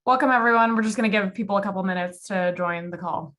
Welcome, everyone. We're just going to give people a couple minutes to join the call.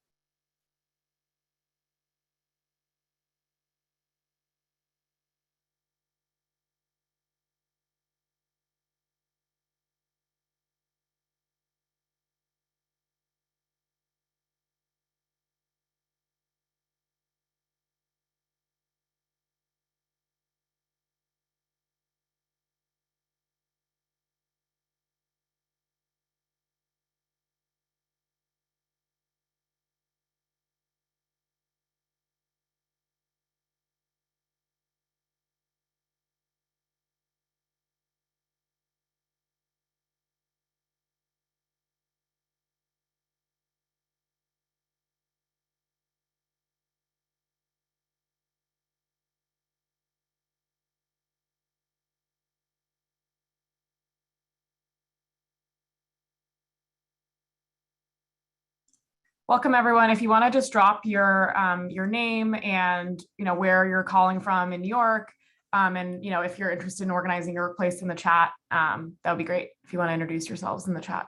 Welcome, everyone. If you want to just drop your name and where you're calling from in New York, and if you're interested in organizing your workplace in the chat, that would be great. If you want to introduce yourselves in the chat.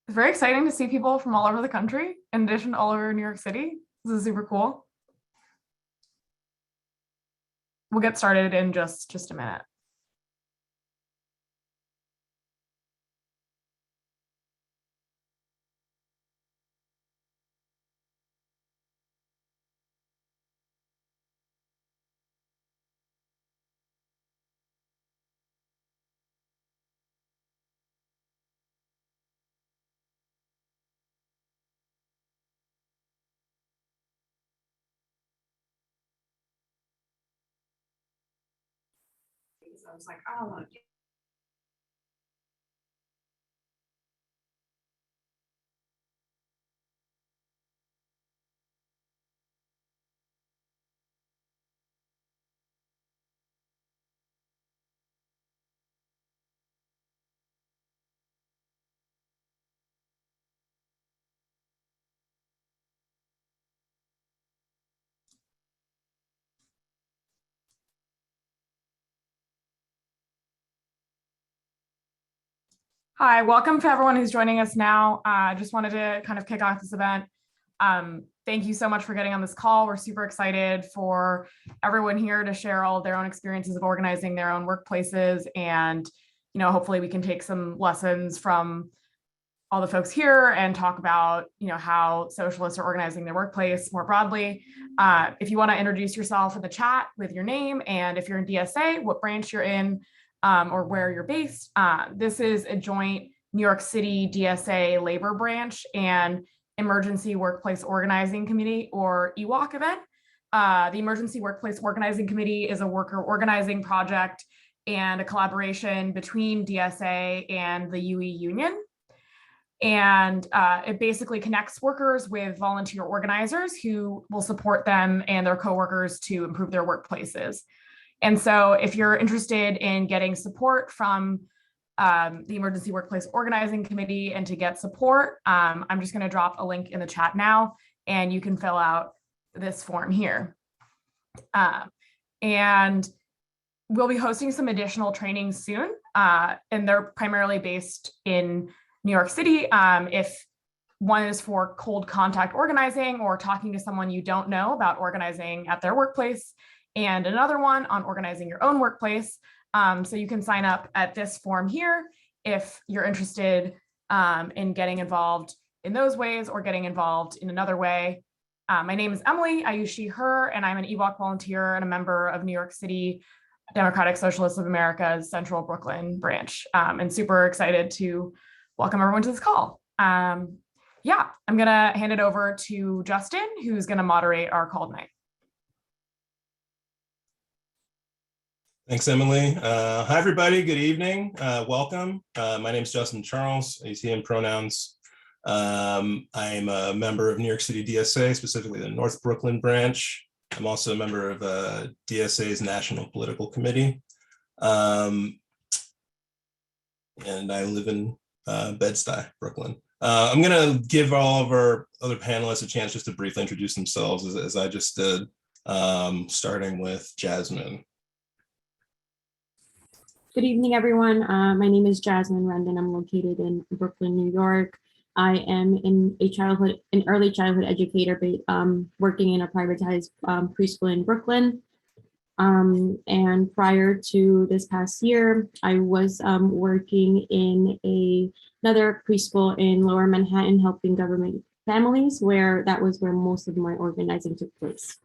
It's very exciting to see people from all over the country, in addition to all over New York City. This is super cool. We'll get started in just a minute. I was like, I don't want to. Hi, welcome to everyone who's joining us now. I just wanted to kind of kick off this event. Thank you so much for getting on this call. We're super excited for everyone here to share all of their own experiences of organizing their own workplaces. And, hopefully we can take some lessons from all the folks here and talk about, how socialists are organizing their workplace more broadly. If you want to introduce yourself in the chat with your name, and if you're in DSA, what branch you're in, or where you're based. This is a joint New York City DSA labor branch and Emergency Workplace Organizing Committee, or EWOC event. The Emergency Workplace Organizing Committee is a worker organizing project and a collaboration between DSA and the UE union. And it basically connects workers with volunteer organizers who will support them and their coworkers to improve their workplaces. And so if you're interested in getting support from the Emergency Workplace Organizing Committee and to get support, I'm just going to drop a link in the chat now, and you can fill out this form here. And we'll be hosting some additional trainings soon, and they're primarily based in New York City. If One is for cold contact organizing or talking to someone you don't know about organizing at their workplace, and another one on organizing your own workplace. So you can sign up at this form here if you're interested in getting involved in those ways or getting involved in another way. My name is Emily. I use she, her, and I'm an EWOC volunteer and a member of New York City Democratic Socialists of America's Central Brooklyn branch, and super excited to welcome everyone to this call. Yeah, I'm gonna hand it over to Justin, who's gonna moderate our call tonight. Thanks, Emily. Hi, everybody. Good evening. Welcome. My name is Justin Charles, ATM pronouns. I'm a member of New York City DSA, specifically the North Brooklyn branch. I'm also a member of DSA's National Political Committee. And I live in Bed-Stuy, Brooklyn. I'm going to give all of our other panelists a chance just to briefly introduce themselves, as I just did, starting with Jasmine. Good evening, everyone. My name is Jasmine Rendon. I'm located in Brooklyn, New York. I am an early childhood educator, working in a privatized preschool in Brooklyn. And prior to this past year, I was working in another preschool in Lower Manhattan, helping government families, that was where most of my organizing took place,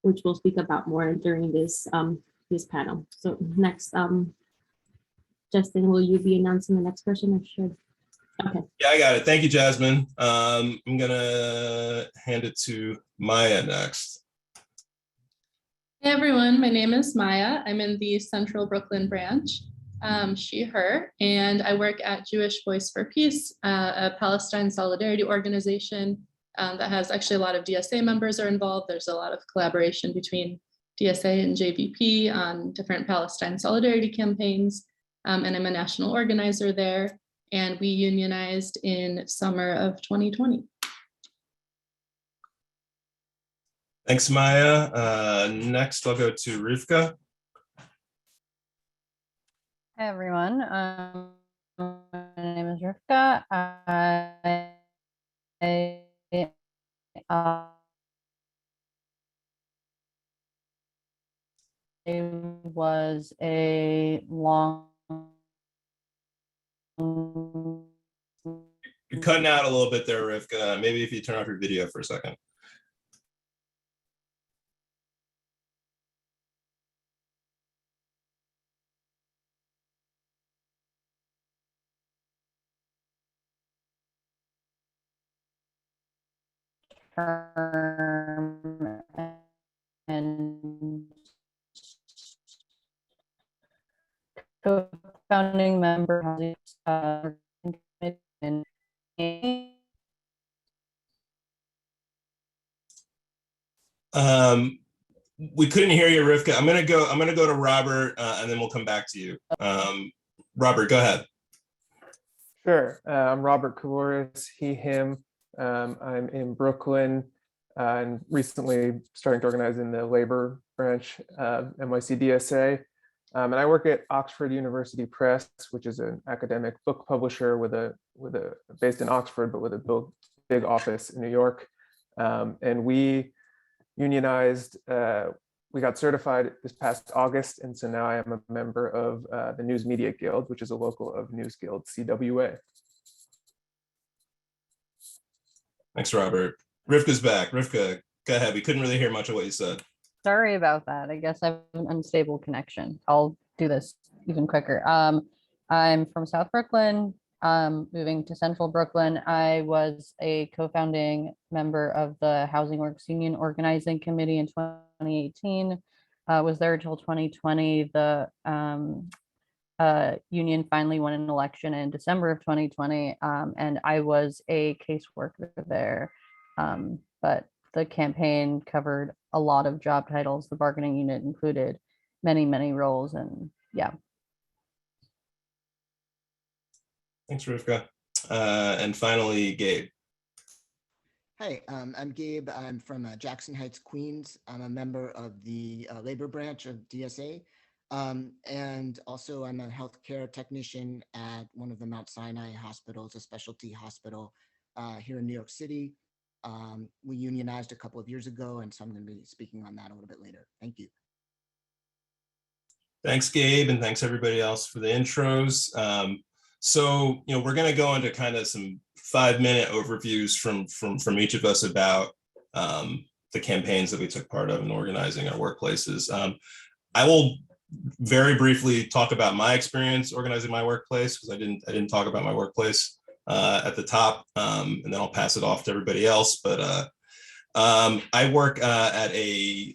which we'll speak about more during this panel. So next, Justin, will you be announcing the next person or should? Okay. Yeah, I got it. Thank you, Jasmine. I'm gonna hand it to Maya next. Hey everyone, my name is Maya. I'm in the Central Brooklyn branch, she, her, and I work at Jewish Voice for Peace, a Palestine solidarity organization that has actually a lot of DSA members are involved. There's a lot of collaboration between DSA and JVP on different Palestine solidarity campaigns, and I'm a national organizer there, and we unionized in summer of 2020. Thanks, Maya. Next, I'll go to Rivka. Hi, everyone. My name is Rivka. I was a long... You're cutting out a little bit there, Rivka. Maybe if you turn off your video for a second. Term and co-founding member we couldn't hear you, Rivka. I'm gonna go to Robert, and then we'll come back to you. Robert, go ahead. Sure. I'm Robert Koulouris, he, him. I'm in Brooklyn and recently starting to organize in the labor branch of NYC DSA. And I work at Oxford University Press, which is an academic book publisher based in Oxford, but with a big office in New York. And we unionized, we got certified this past August. And so now I am a member of the News Media Guild, which is a local of News Guild, CWA. Thanks, Robert. Rivka's back. Rivka, go ahead. We couldn't really hear much of what you said. Sorry about that. I guess I have an unstable connection. I'll do this even quicker. I'm from South Brooklyn, moving to Central Brooklyn. I was a co-founding member of the Housing Works Union Organizing Committee in 2018. Was there until 2020. The union finally won an election in December of 2020, and I was a caseworker there. But the campaign covered a lot of job titles. The bargaining unit included many, many roles, and yeah. Thanks, Rivka. And finally, Gabe. Hi, I'm Gabe. I'm from Jackson Heights, Queens. I'm a member of the labor branch of DSA. And also I'm a healthcare technician at one of the Mount Sinai hospitals, a specialty hospital here in New York City. We unionized a couple of years ago, and so I'm going to be speaking on that a little bit later. Thank you. Thanks, Gabe, and thanks everybody else for the intros. So, we're going to go into kind of some 5-minute overviews from each of us about the campaigns that we took part of in organizing our workplaces. I will very briefly talk about my experience organizing my workplace, because I didn't talk about my workplace at the top, and then I'll pass it off to everybody else. But I work at a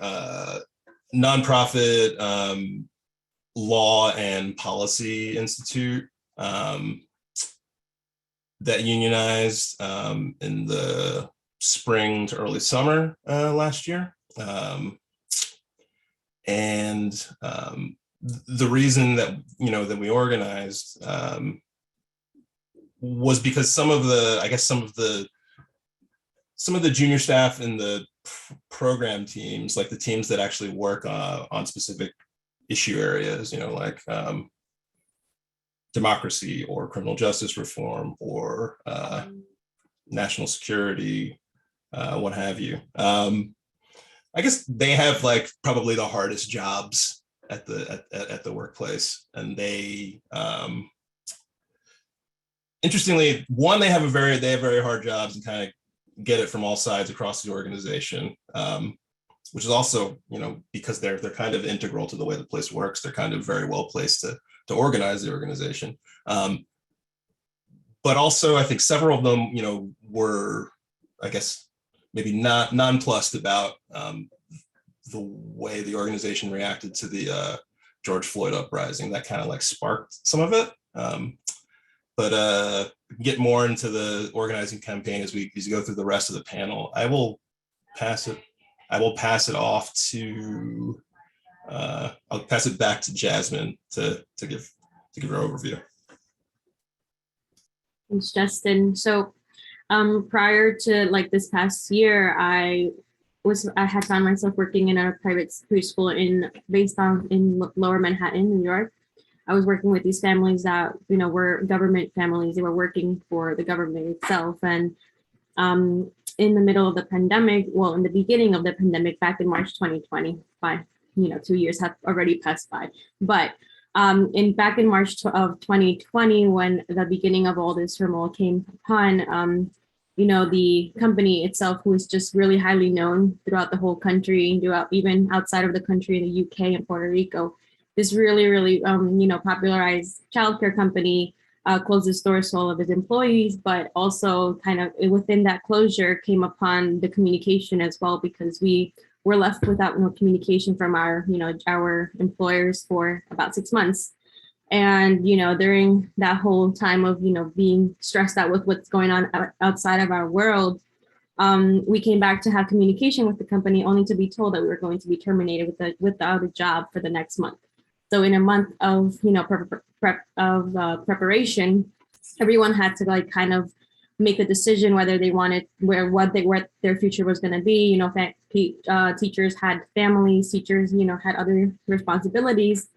nonprofit law and policy institute that unionized in the spring to early summer last year. And the reason that that we organized was because some of the junior staff in the program teams, like the teams that actually work on specific issue areas, like democracy or criminal justice reform or national security, what have you. I guess they have like probably the hardest jobs at the workplace, and they interestingly, one, they have very hard jobs and kind of get it from all sides across the organization, which is also, because they're kind of integral to the way the place works. They're kind of very well placed to organize the organization. But also, I think several of them, were, I guess, maybe not nonplussed about the way the organization reacted to the George Floyd uprising. That kind of like sparked some of it. But get more into the organizing campaign as we go through the rest of the panel. I will pass it off to, I'll pass it back to Jasmine to give her overview. Thanks, Justin. So prior to like this past year, I had found myself working in a private preschool based in Lower Manhattan, New York. I was working with these families that, were government families. They were working for the government itself. And in the middle of the pandemic, in the beginning of the pandemic, back in March 2020, 2 years have already passed by. But back in March of 2020, when the beginning of all this turmoil came upon, the company itself, who is just really highly known throughout the whole country, even outside of the country, the UK and Puerto Rico, this really, really, popularized childcare company closed its doors to all of its employees, but also kind of within that closure came upon the communication as well, because we were left without no communication from our employers for about 6 months. And, during that whole time of, being stressed out with what's going on outside of our world, we came back to have communication with the company, only to be told that we were going to be terminated without a job for the next month. So in a month of, preparation, everyone had to kind of make a decision whether they wanted what their future was going to be. Teachers had families, teachers, had other responsibilities.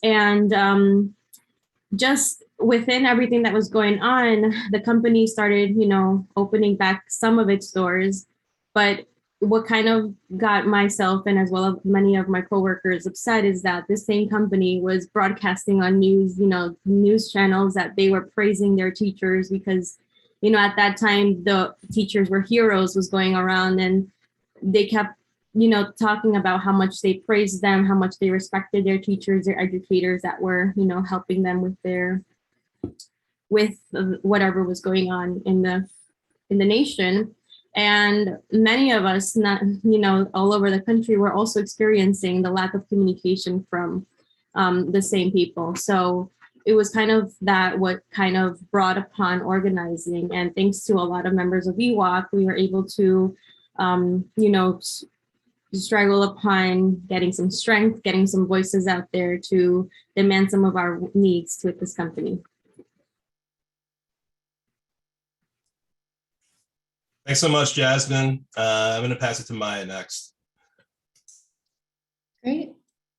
And just within everything that was going on, the company started, opening back some of its doors. But what kind of got myself and as well as many of my coworkers upset is that the same company was broadcasting on news channels that they were praising their teachers because, at that time, the teachers were heroes was going around, and they kept, talking about how much they praised them, how much they respected their teachers, their educators that were, helping them with whatever was going on in the nation. And many of us, all over the country, were also experiencing the lack of communication from the same people. So it was kind of what kind of brought upon organizing. And thanks to a lot of members of EWOC, we were able to, struggle upon getting some strength, getting some voices out there to demand some of our needs with this company. Thanks so much, Jasmine. I'm going to pass it to Maya next. Great.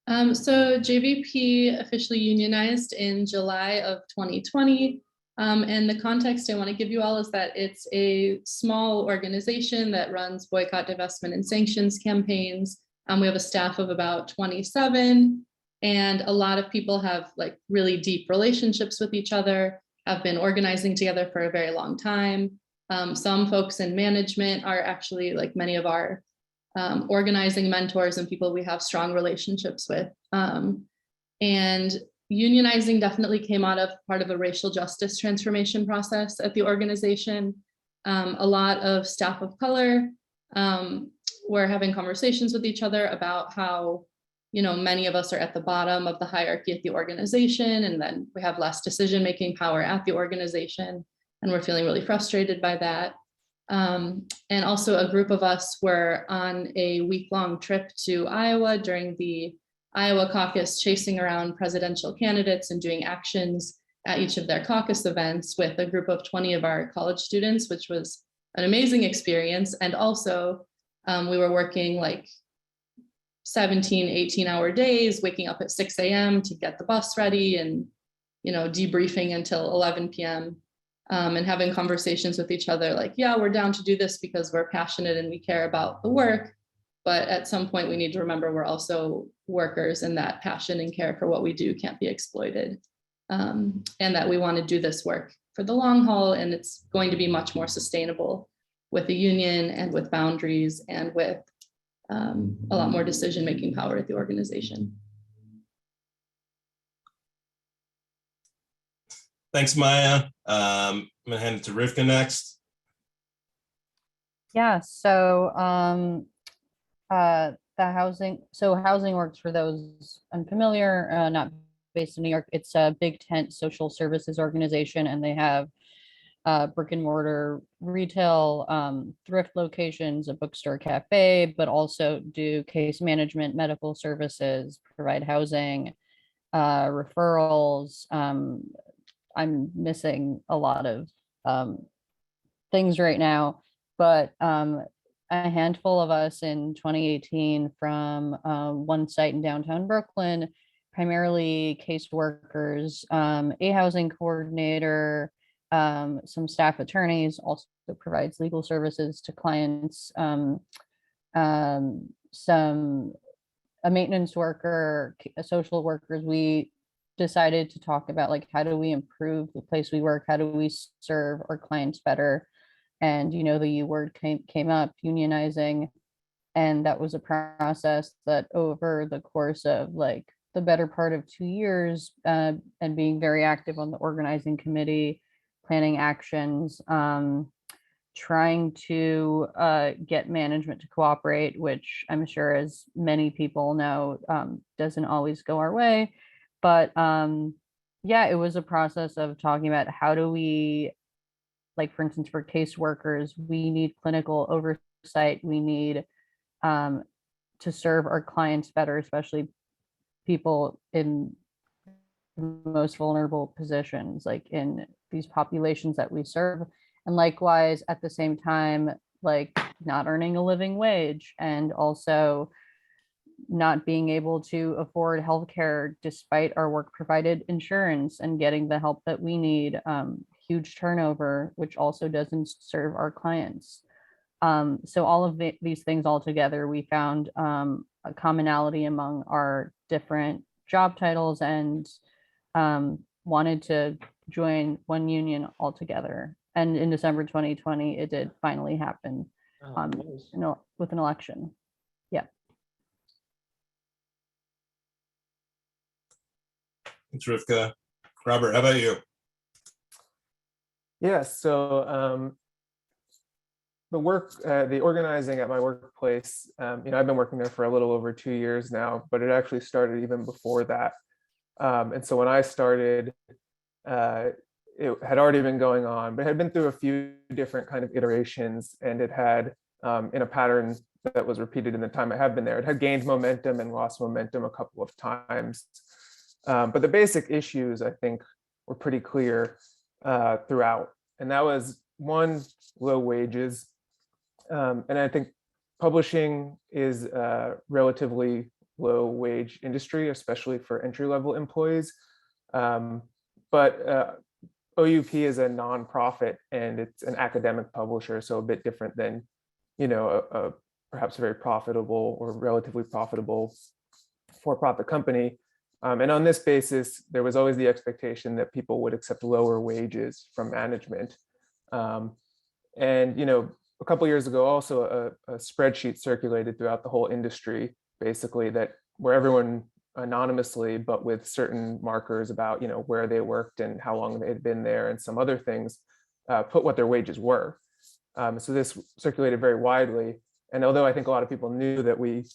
So JVP officially unionized in July of 2020. And the context I want to give you all is that it's a small organization that runs boycott, divestment, and sanctions campaigns. We have a staff of about 27, and a lot of people have like really deep relationships with each other, have been organizing together for a very long time. Some folks in management are actually like many of our organizing mentors and people we have strong relationships with. And unionizing definitely came out of part of a racial justice transformation process at the organization. A lot of staff of color were having conversations with each other about how, many of us are at the bottom of the hierarchy at the organization, and then we have less decision-making power at the organization, and we're feeling really frustrated by that. And also a group of us were on a week-long trip to Iowa during the Iowa caucus, chasing around presidential candidates and doing actions at each of their caucus events with a group of 20 of our college students, which was an amazing experience. And also we were working like 17, 18-hour days, waking up at 6 a.m. to get the bus ready and, debriefing until 11 p.m. And having conversations with each other like, yeah, we're down to do this because we're passionate and we care about the work. But at some point, we need to remember we're also workers, and that passion and care for what we do can't be exploited. And that we want to do this work for the long haul, and it's going to be much more sustainable with a union and with boundaries and with a lot more decision-making power at the organization. Thanks, Maya. I'm gonna hand it to Rivka next. Yeah, so housing works, for those unfamiliar, not based in New York. It's a big tent social services organization, and they have brick and mortar retail, thrift locations, a bookstore, cafe, but also do case management, medical services, provide housing, referrals. I'm missing a lot of things right now, but a handful of us in 2018 from one site in downtown Brooklyn, primarily caseworkers, a housing coordinator, some staff attorneys, also provides legal services to clients, a maintenance worker, social workers. We decided to talk about like, how do we improve the place we work? How do we serve our clients better? And, the U word came up, unionizing. And that was a process that over the course of like the better part of 2 years, and being very active on the organizing committee, planning actions, trying to get management to cooperate, which I'm sure, as many people know, doesn't always go our way. But yeah, it was a process of talking about how do we, like, for instance, for caseworkers, we need clinical oversight. We need to serve our clients better, especially people in most vulnerable positions, like in these populations that we serve. And likewise, at the same time, like not earning a living wage, and also not being able to afford healthcare despite our work provided insurance and getting the help that we need. Huge turnover, which also doesn't serve our clients. So all of these things all together, we found a commonality among our different job titles, and wanted to join one union altogether. And in December 2020, it did finally happen, with an election. Yeah. Thanks, Rivka. Robert, how about you? Yeah, so the organizing at my workplace, I've been working there for a little over 2 years now, but it actually started even before that. And so when I started, it had already been going on, but it had been through a few different kind of iterations, and it had, in a pattern that was repeated in the time I have been there, it had gained momentum and lost momentum a couple of times. But the basic issues, I think, were pretty clear throughout. And that was, one, low wages. And I think publishing is a relatively low wage industry, especially for entry-level employees. But OUP is a nonprofit and it's an academic publisher, so a bit different than, you know, perhaps a very profitable or relatively profitable for-profit company. And on this basis, there was always the expectation that people would accept lower wages from management. And, you know, a couple of years ago, also a spreadsheet circulated throughout the whole industry, basically that where everyone anonymously, but with certain markers about, you know, where they worked and how long they had been there and some other things, put what their wages were. So this circulated very widely. And although I think a lot of people knew that we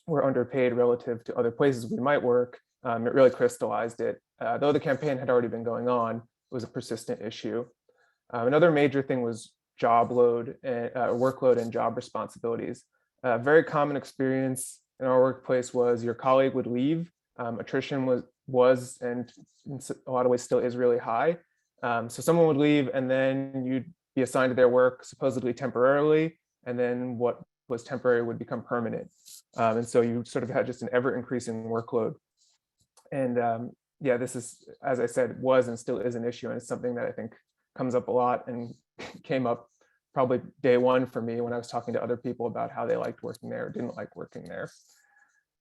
were underpaid relative to other places we might work, it really crystallized it. Though the campaign had already been going on, it was a persistent issue. Another major thing was job load, workload and job responsibilities. A very common experience in our workplace was your colleague would leave. Attrition was and in a lot of ways still is really high. So someone would leave and then you'd be assigned to their work supposedly temporarily, and then what was temporary would become permanent. And so you sort of had just an ever increasing workload. And yeah, this is, as I said, was and still is an issue. And it's something that I think comes up a lot and came up probably day one for me when I was talking to other people about how they liked working there or didn't like working there.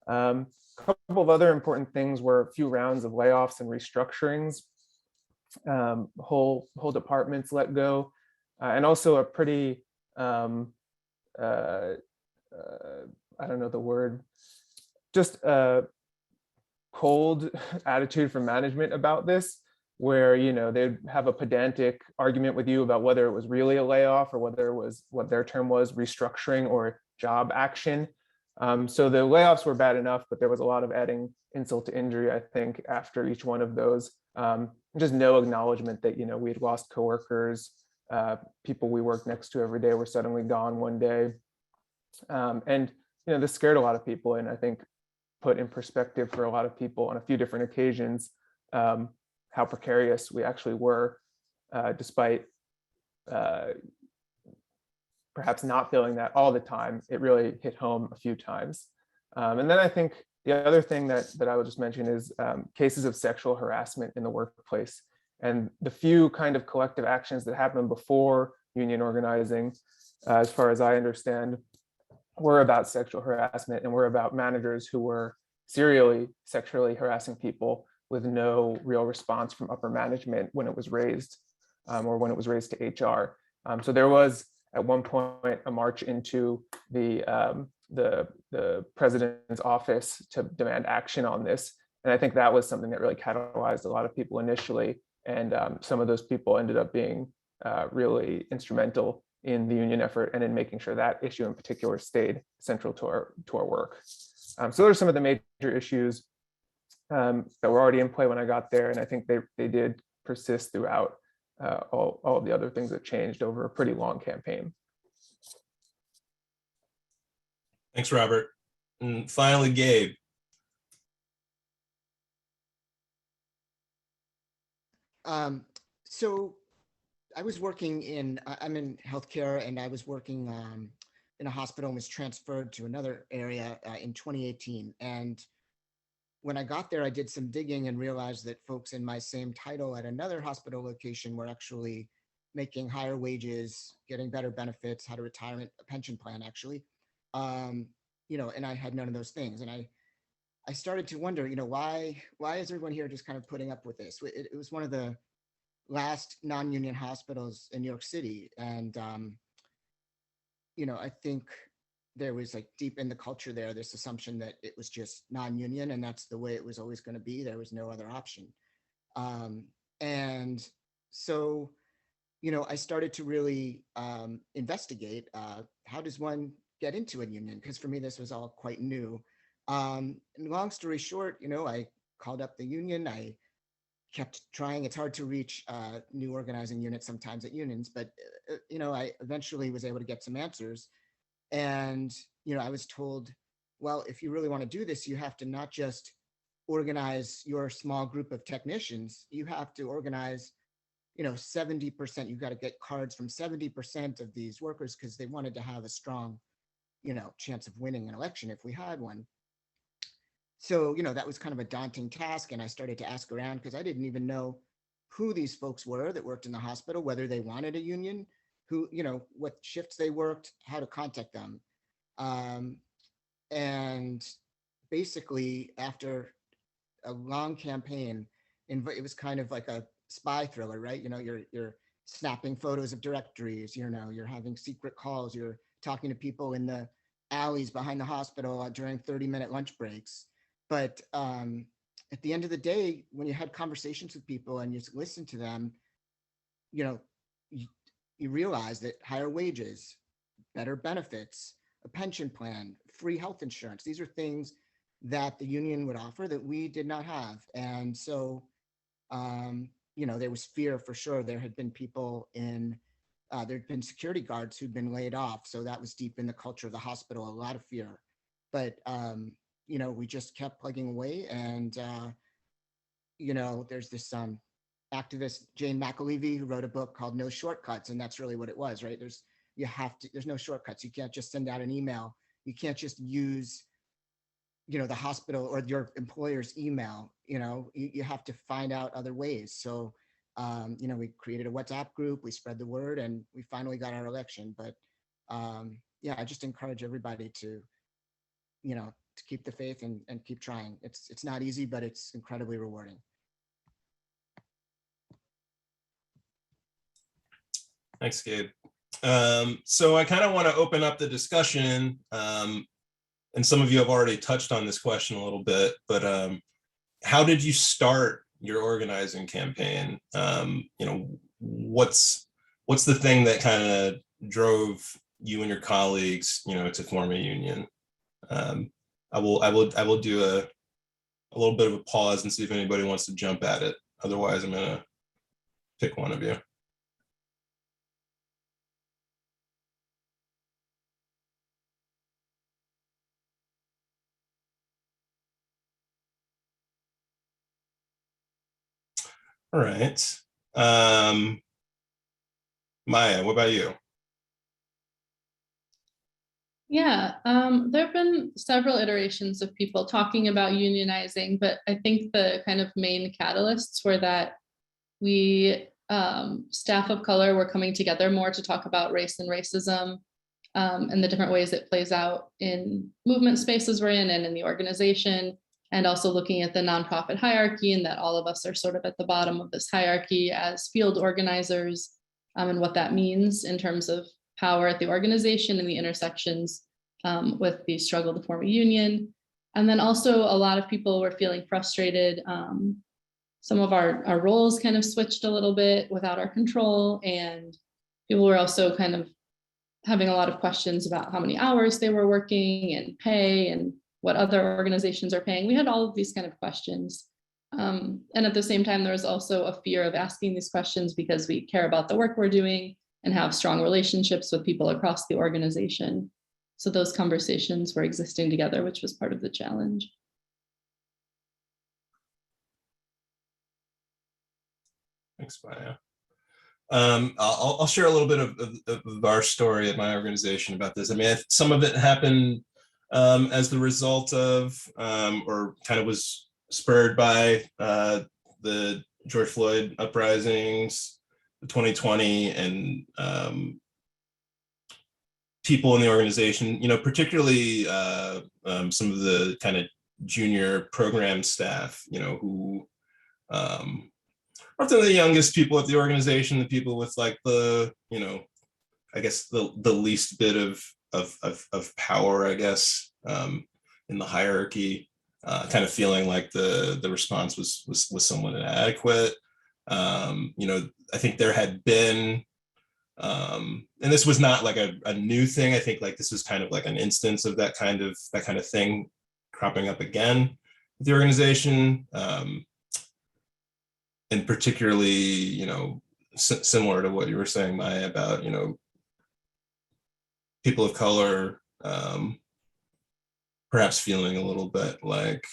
A couple of other important things were a few rounds of layoffs and restructurings, whole departments let go, and also a pretty, I don't know the word, just a cold attitude from management about this, where, you know, they'd have a pedantic argument with you about whether it was really a layoff or whether it was what their term was restructuring or job action. So the layoffs were bad enough, but there was a lot of adding insult to injury, I think, after each one of those. Just no acknowledgement that, you know, we had lost coworkers, people we worked next to every day were suddenly gone one day. And, you know, this scared a lot of people, and I think put in perspective for a lot of people on a few different occasions how precarious we actually were, despite perhaps not feeling that all the time. It really hit home a few times. And then I think the other thing that I would just mention is cases of sexual harassment in the workplace. And the few kind of collective actions that happened before union organizing, as far as I understand, were about sexual harassment and were about managers who were serially sexually harassing people with no real response from upper management when it was raised, or when it was raised to HR. So there was at one point a march into the president's office to demand action on this. And I think that was something that really catalyzed a lot of people initially. And some of those people ended up being really instrumental in the union effort and in making sure that issue in particular stayed central to our work. So those are some of the major issues that were already in play when I got there. And I think they did persist throughout all of the other things that changed over a pretty long campaign. Thanks, Robert. And finally, Gabe. So I was working I'm in healthcare, and I was working in a hospital and was transferred to another area in 2018. And when I got there, I did some digging and realized that folks in my same title at another hospital location were actually making higher wages, getting better benefits, had a pension plan actually, you know, and I had none of those things. And I started to wonder, you know, why is everyone here just kind of putting up with this? It was one of the last non-union hospitals in New York City. And, you know, I think there was like deep in the culture there, this assumption that it was just non-union and that's the way it was always going to be. There was no other option. And so, you know, I started to really investigate how does one get into a union? Because for me, this was all quite new. And long story short, you know, I called up the union. I kept trying. It's hard to reach new organizing units sometimes at unions, but, you know, I eventually was able to get some answers. And, you know, I was told, well, if you really want to do this, you have to not just organize your small group of technicians, you have to organize, you know, 70%, you've got to get cards from 70% of these workers because they wanted to have a strong, you know, chance of winning an election if we had one. So, you know, that was kind of a daunting task. And I started to ask around because I didn't even know who these folks were that worked in the hospital, whether they wanted a union, who, what shifts they worked, how to contact them. And basically, after a long campaign, it was kind of like a spy thriller, right? You're snapping photos of directories, you're having secret calls, you're talking to people in the alleys behind the hospital during 30-minute lunch breaks. But at the end of the day, when you had conversations with people and you listened to them, you realize that higher wages, better benefits, a pension plan, free health insurance, these are things that the union would offer that we did not have. And so, there was fear for sure. There had been people there'd been security guards who'd been laid off. So that was deep in the culture of the hospital, a lot of fear. But, we just kept plugging away. And, there's this activist, Jane McAlevey, who wrote a book called No Shortcuts. And that's really what it was, right? There's no shortcuts. You can't just send out an email. You can't just use, the hospital or your employer's email. You have to find out other ways. So, we created a WhatsApp group, we spread the word, and we finally got our election. But I just encourage everybody to keep the faith and keep trying. It's not easy, but it's incredibly rewarding. Thanks, Gabe. So I kind of want to open up the discussion, and some of you have already touched on this question a little bit, but how did you start your organizing campaign? What's the thing that kind of drove you and your colleagues, to form a union? I will do a little bit of a pause and see if anybody wants to jump at it. Otherwise, I'm gonna pick one of you. All right. Maya, what about you? Yeah, there have been several iterations of people talking about unionizing, but I think the kind of main catalysts were that we, staff of color, were coming together more to talk about race and racism, and the different ways it plays out in movement spaces we're in and in the organization, and also looking at the nonprofit hierarchy, and that all of us are sort of at the bottom of this hierarchy as field organizers, and what that means in terms of power at the organization and the intersections with the struggle to form a union. And then also a lot of people were feeling frustrated. Some of our roles kind of switched a little bit without our control, and people were also kind of having a lot of questions about how many hours they were working and pay and what other organizations are paying. We had all of these kind of questions. And at the same time, there was also a fear of asking these questions because we care about the work we're doing and have strong relationships with people across the organization. So those conversations were existing together, which was part of the challenge. Thanks, Maya. I'll share a little bit of our story at my organization about this. I mean, some of it happened as the result of, or kind of was spurred by the George Floyd uprisings, 2020, and people in the organization, particularly some of the kind of junior program staff, who often the youngest people at the organization, the people with like the, I guess the least bit of power, I guess, in the hierarchy, kind of feeling like the response was somewhat inadequate. I think there had been, and this was not like a new thing. I think like this was kind of like an instance of that kind of thing cropping up again with the organization. And particularly, similar to what you were saying, Maya, about, people of color, perhaps feeling a little bit like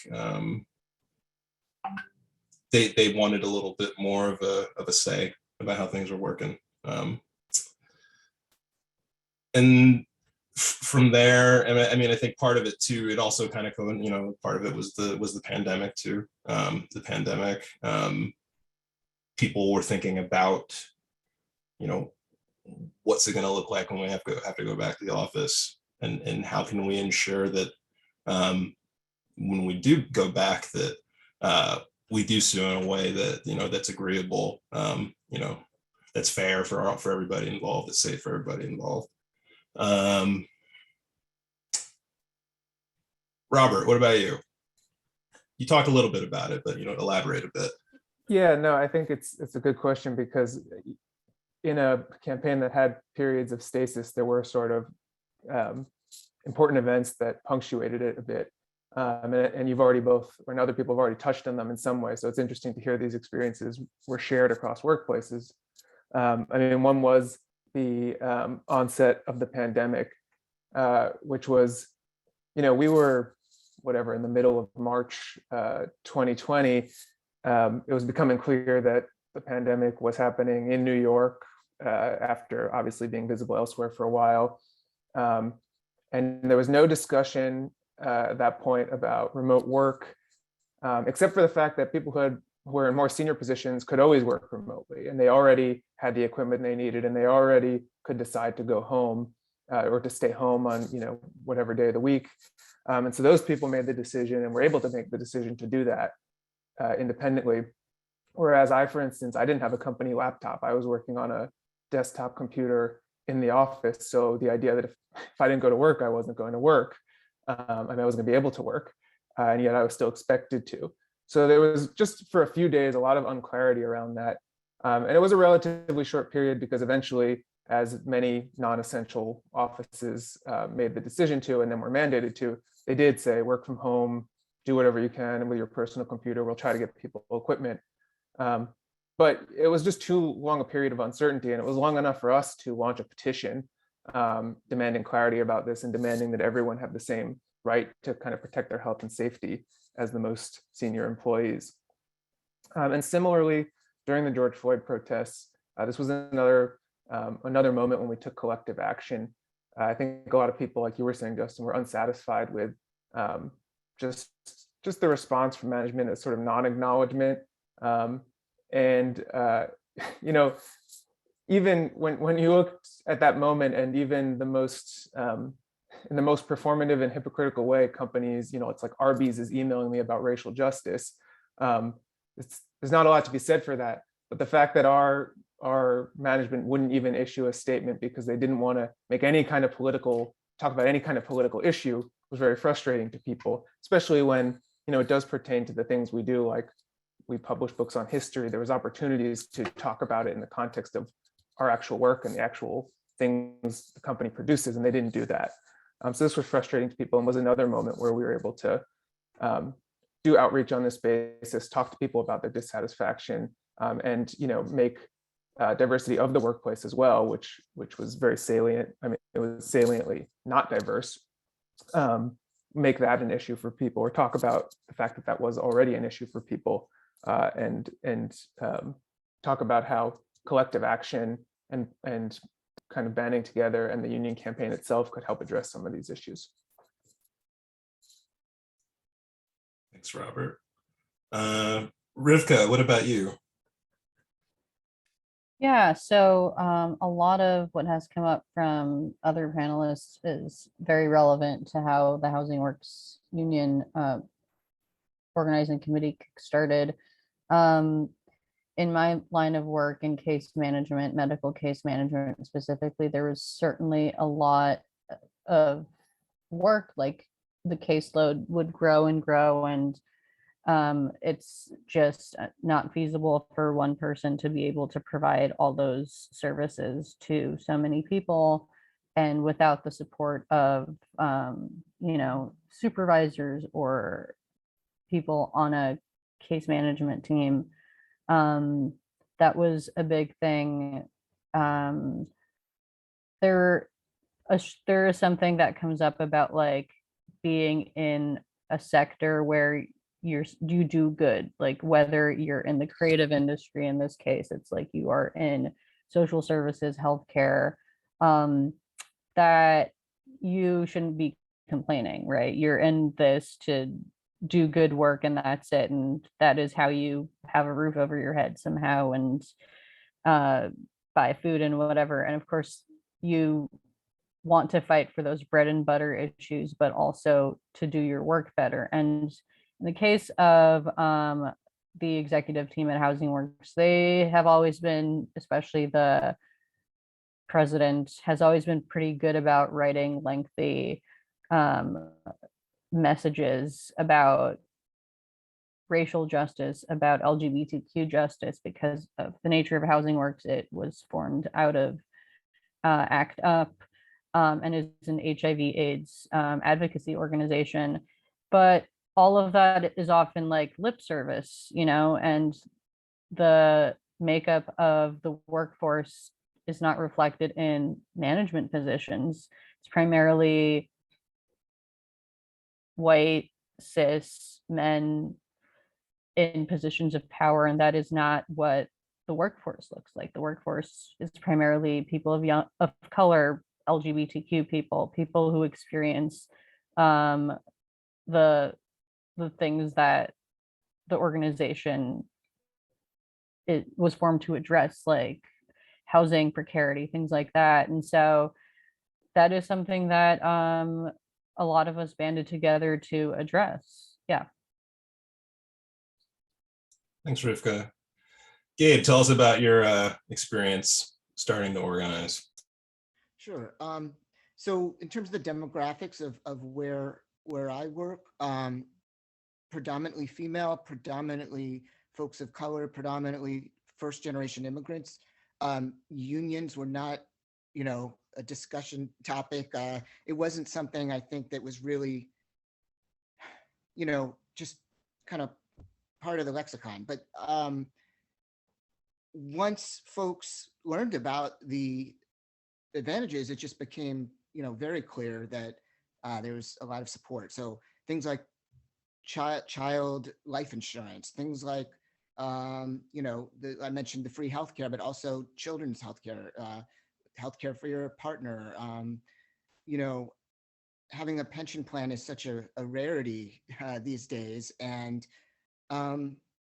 they wanted a little bit more of a say about how things were working. And from there, I mean, I think part of it too, it also kind of, part of it was the pandemic too. The pandemic people were thinking about, what's it going to look like when we have to go back to the office, and how can we ensure that when we do go back, that we do so in a way that that's agreeable, that's fair for everybody involved, that's safe for everybody involved. Robert, what about you? You talked a little bit about it, but elaborate a bit. Yeah, no, I think it's a good question, because in a campaign that had periods of stasis, there were sort of important events that punctuated it a bit. And you've already and other people have already touched on them in some way. So it's interesting to hear these experiences were shared across workplaces. One was the onset of the pandemic, which was, we were in the middle of March 2020. It was becoming clear that the pandemic was happening in New York after obviously being visible elsewhere for a while. And there was no discussion at that point about remote work, except for the fact that people who were in more senior positions could always work remotely, and they already had the equipment they needed, and they already could decide to go home or to stay home on whatever day of the week. And so those people made the decision and were able to make the decision to do that independently. Whereas for instance, I didn't have a company laptop. I was working on a desktop computer in the office. So the idea that if I didn't go to work, I wasn't going to work. I wasn't going to be able to work. And yet I was still expected to. So there was just for a few days, a lot of unclarity around that. And it was a relatively short period, because eventually, as many non-essential offices made the decision to, and then were mandated to, they did say, work from home, do whatever you can with your personal computer. We'll try to get people equipment. But it was just too long a period of uncertainty, and it was long enough for us to launch a petition demanding clarity about this, and demanding that everyone have the same right to kind of protect their health and safety as the most senior employees. And similarly, during the George Floyd protests, this was another moment when we took collective action. I think a lot of people, like you were saying, Justin, were unsatisfied with just the response from management as sort of non-acknowledgement. Even when you looked at that moment, and even the most in the most performative and hypocritical way, companies, it's like Arby's is emailing me about racial justice. There's not a lot to be said for that, but the fact that our management wouldn't even issue a statement because they didn't want to talk about any kind of political issue was very frustrating to people, especially when it does pertain to the things we do. Like, we publish books on history. There was opportunities to talk about it in the context of our actual work and the actual things the company produces, and they didn't do that. So this was frustrating to people, and was another moment where we were able to do outreach on this basis, talk to people about their dissatisfaction, and make diversity of the workplace as well, which was very salient. It was saliently not diverse. Make that an issue for people, or talk about the fact that that was already an issue for people, and talk about how collective action and kind of banding together and the union campaign itself could help address some of these issues. Thanks, Robert. Rivka, what about you? Yeah, so a lot of what has come up from other panelists is very relevant to how the Housing Works Union organizing committee started. In my line of work in case management, medical case management specifically, there was certainly a lot of work. Like, the caseload would grow and grow, and it's just not feasible for one person to be able to provide all those services to so many people. And without the support of, supervisors or people on a case management team, that was a big thing. There is something that comes up about, like, being in a sector where you do good, like whether you're in the creative industry, in this case, it's like you are in social services, healthcare, that you shouldn't be complaining, right? You're in this to do good work and that's it. And that is how you have a roof over your head somehow and buy food and whatever. And of course, you want to fight for those bread and butter issues, but also to do your work better. And in the case of the executive team at Housing Works, they have always been, especially the president, has always been pretty good about writing lengthy messages about racial justice, about LGBTQ justice, because of the nature of Housing Works. It was formed out of ACT UP and is an HIV/AIDS advocacy organization. But all of that is often like lip service, and the makeup of the workforce is not reflected in management positions. It's primarily white, cis men in positions of power, and that is not what the workforce looks like. The workforce is primarily people of color, LGBTQ people who experience the things that the organization was formed to address, like housing, precarity, things like that. And so that is something that a lot of us banded together to address. Yeah. Thanks, Rivka. Gabe, tell us about your experience starting to organize. Sure. So in terms of the demographics of where I work, predominantly female, predominantly folks of color, predominantly first generation immigrants. Unions were not, a discussion topic. It wasn't something I think that was really, just kind of part of the lexicon. But once folks learned about the advantages, it just became, very clear that there was a lot of support. So things like child life insurance, things like, I mentioned the free healthcare, but also children's healthcare, healthcare for your partner. Having a pension plan is such a rarity these days. And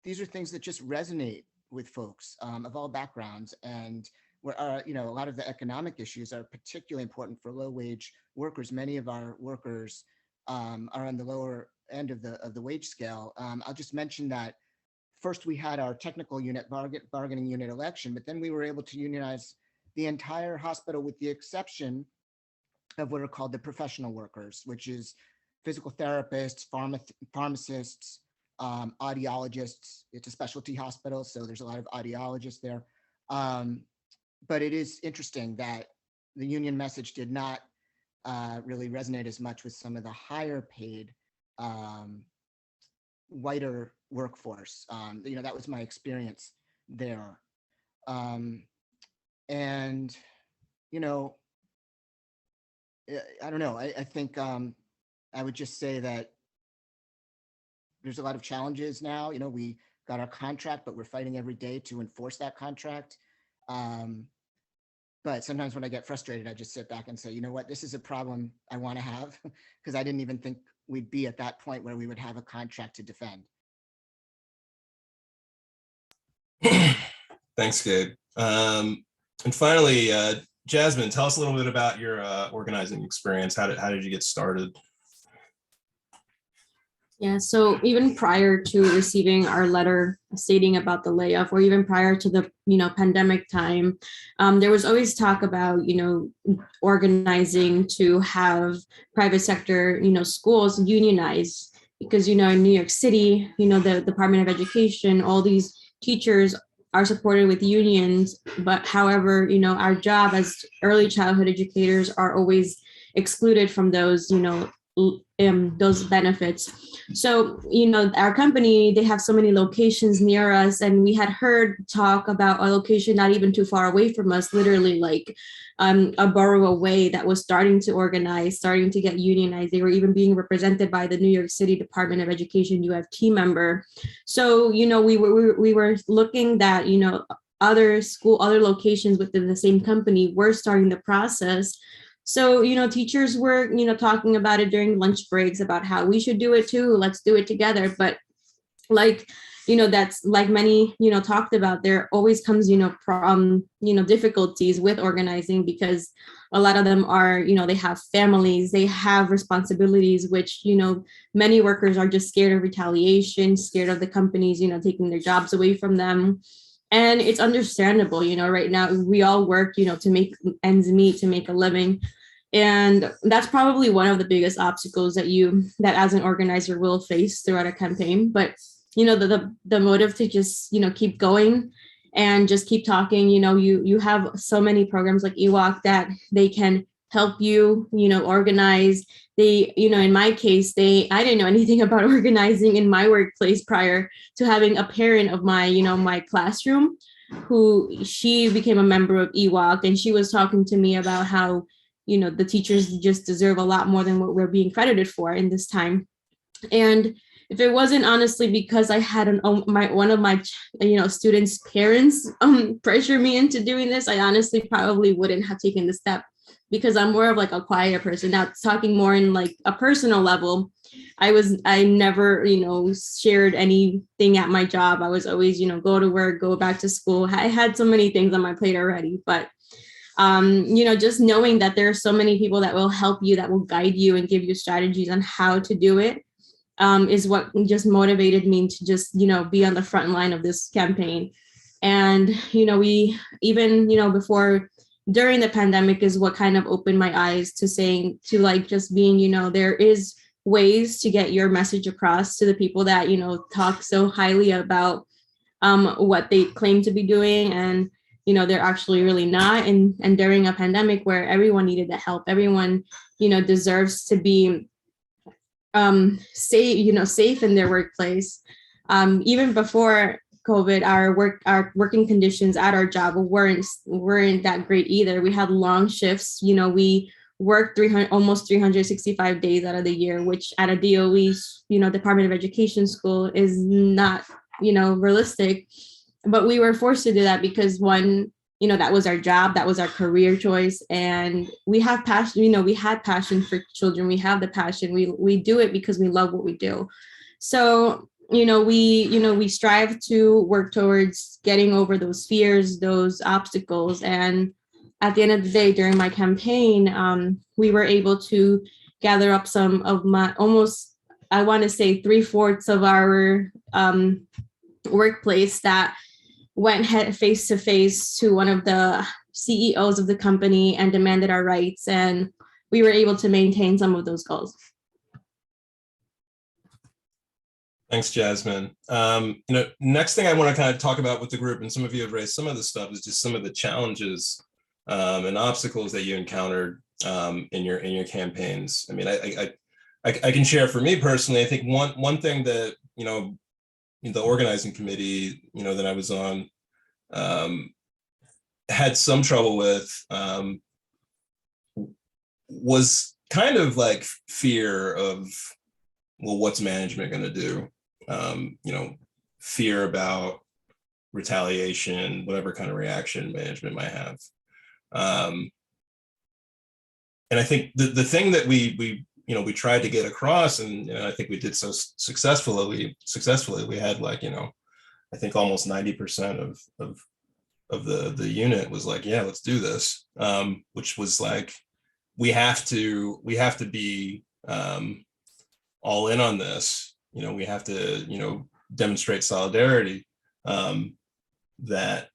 these are things that just resonate with folks of all backgrounds. And where a lot of the economic issues are particularly important for low wage workers. Many of our workers are on the lower end of the wage scale. I'll just mention that first we had our technical unit bargaining unit election, but then we were able to unionize the entire hospital with the exception of what are called the professional workers, which is physical therapists, pharmacists, audiologists. It's a specialty hospital, so there's a lot of audiologists there. But it is interesting that the union message did not really resonate as much with some of the higher paid, whiter workforce. That was my experience there. And, I don't know, I think I would just say that there's a lot of challenges now. We got our contract, but we're fighting every day to enforce that contract. But sometimes when I get frustrated, I just sit back and say, you know what, this is a problem I want to have, because I didn't even think we'd be at that point where we would have a contract to defend. Thanks, Gabe. And finally, Jazmin, tell us a little bit about your organizing experience. How did you get started? Yeah, so even prior to receiving our letter stating about the layoff, or even prior to the pandemic time, there was always talk about organizing to have private sector schools unionize, because in New York City, the Department of Education, all these teachers are supported with unions, but however, our job as early childhood educators are always excluded from those those benefits. So, our company, they have so many locations near us, and we had heard talk about a location not even too far away from us, literally like a borough away, that was starting to organize, starting to get unionized. They were even being represented by the New York City Department of Education UFT member. So, we were looking that, other locations within the same company were starting the process. So, teachers were, talking about it during lunch breaks about how we should do it too. Let's do it together. But like, that's like many, talked about, there always comes, difficulties with organizing, because a lot of them are, they have families, they have responsibilities, which, many workers are just scared of retaliation, scared of the companies, taking their jobs away from them. And it's understandable, right now we all work, to make ends meet, to make a living. And that's probably one of the biggest obstacles that as an organizer will face throughout a campaign. But the motive to just keep going and just keep talking. You have so many programs like EWOC that they can help you organize. They, in my case, I didn't know anything about organizing in my workplace prior to having a parent of my my classroom, who she became a member of EWOC, and she was talking to me about how the teachers just deserve a lot more than what we're being credited for in this time. And if it wasn't honestly because I had one of my students' parents pressure me into doing this, I honestly probably wouldn't have taken the step, because I'm more of like a quiet person. Now, talking more in like a personal level, I never shared anything at my job. I was always go to work, go back to school. I had so many things on my plate already, but just knowing that there are so many people that will help you, that will guide you and give you strategies on how to do it, is what just motivated me to just, be on the front line of this campaign. And, we even, before, during the pandemic is what kind of opened my eyes to saying, to like just being, there is ways to get your message across to the people that, talk so highly about what they claim to be doing, and they're actually really not. And during a pandemic where everyone needed the help, everyone deserves to be safe in their workplace. Even before COVID, our working conditions at our job weren't that great either. We had long shifts. We worked almost 365 days out of the year, which at a DOE, Department of Education school is not, realistic. But we were forced to do that because one, that was our job, that was our career choice. And we have passion, we had passion for children. We have the passion. We do it because we love what we do. So, we strive to work towards getting over those fears, those obstacles. And at the end of the day, during my campaign, we were able to gather up some of my almost, I want to say 3/4 of our workplace that went face to face to one of the CEOs of the company and demanded our rights. And we were able to maintain some of those goals. Thanks, Jasmine. Next thing I want to kind of talk about with the group, and some of you have raised some of the stuff, is just some of the challenges and obstacles that you encountered in your campaigns. I mean, I can share for me personally. I think one thing that the organizing committee that I was on had some trouble with was kind of like fear of, well, what's management going to do? Fear about retaliation, whatever kind of reaction management might have. And I think the thing that we tried to get across, and I think we did so successfully. We had I think almost 90% of the unit was like, yeah, let's do this. Which was like, we have to be all in on this. We have to demonstrate solidarity. That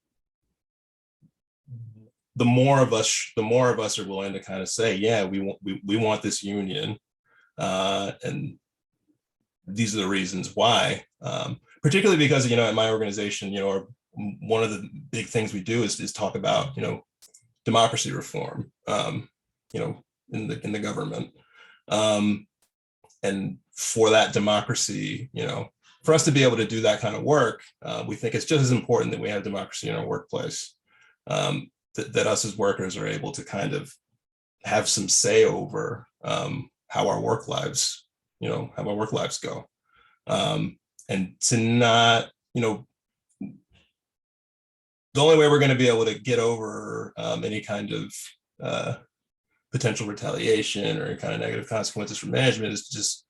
the more of us are willing to kind of say, yeah, we want this union, and these are the reasons why. Particularly because at my organization, one of the big things we do is talk about democracy reform, in the government, and for that democracy, for us to be able to do that kind of work, we think it's just as important that we have democracy in our workplace. That us as workers are able to kind of have some say over how our work lives go, and to not, the only way we're going to be able to get over any kind of potential retaliation or kind of negative consequences from management is to just,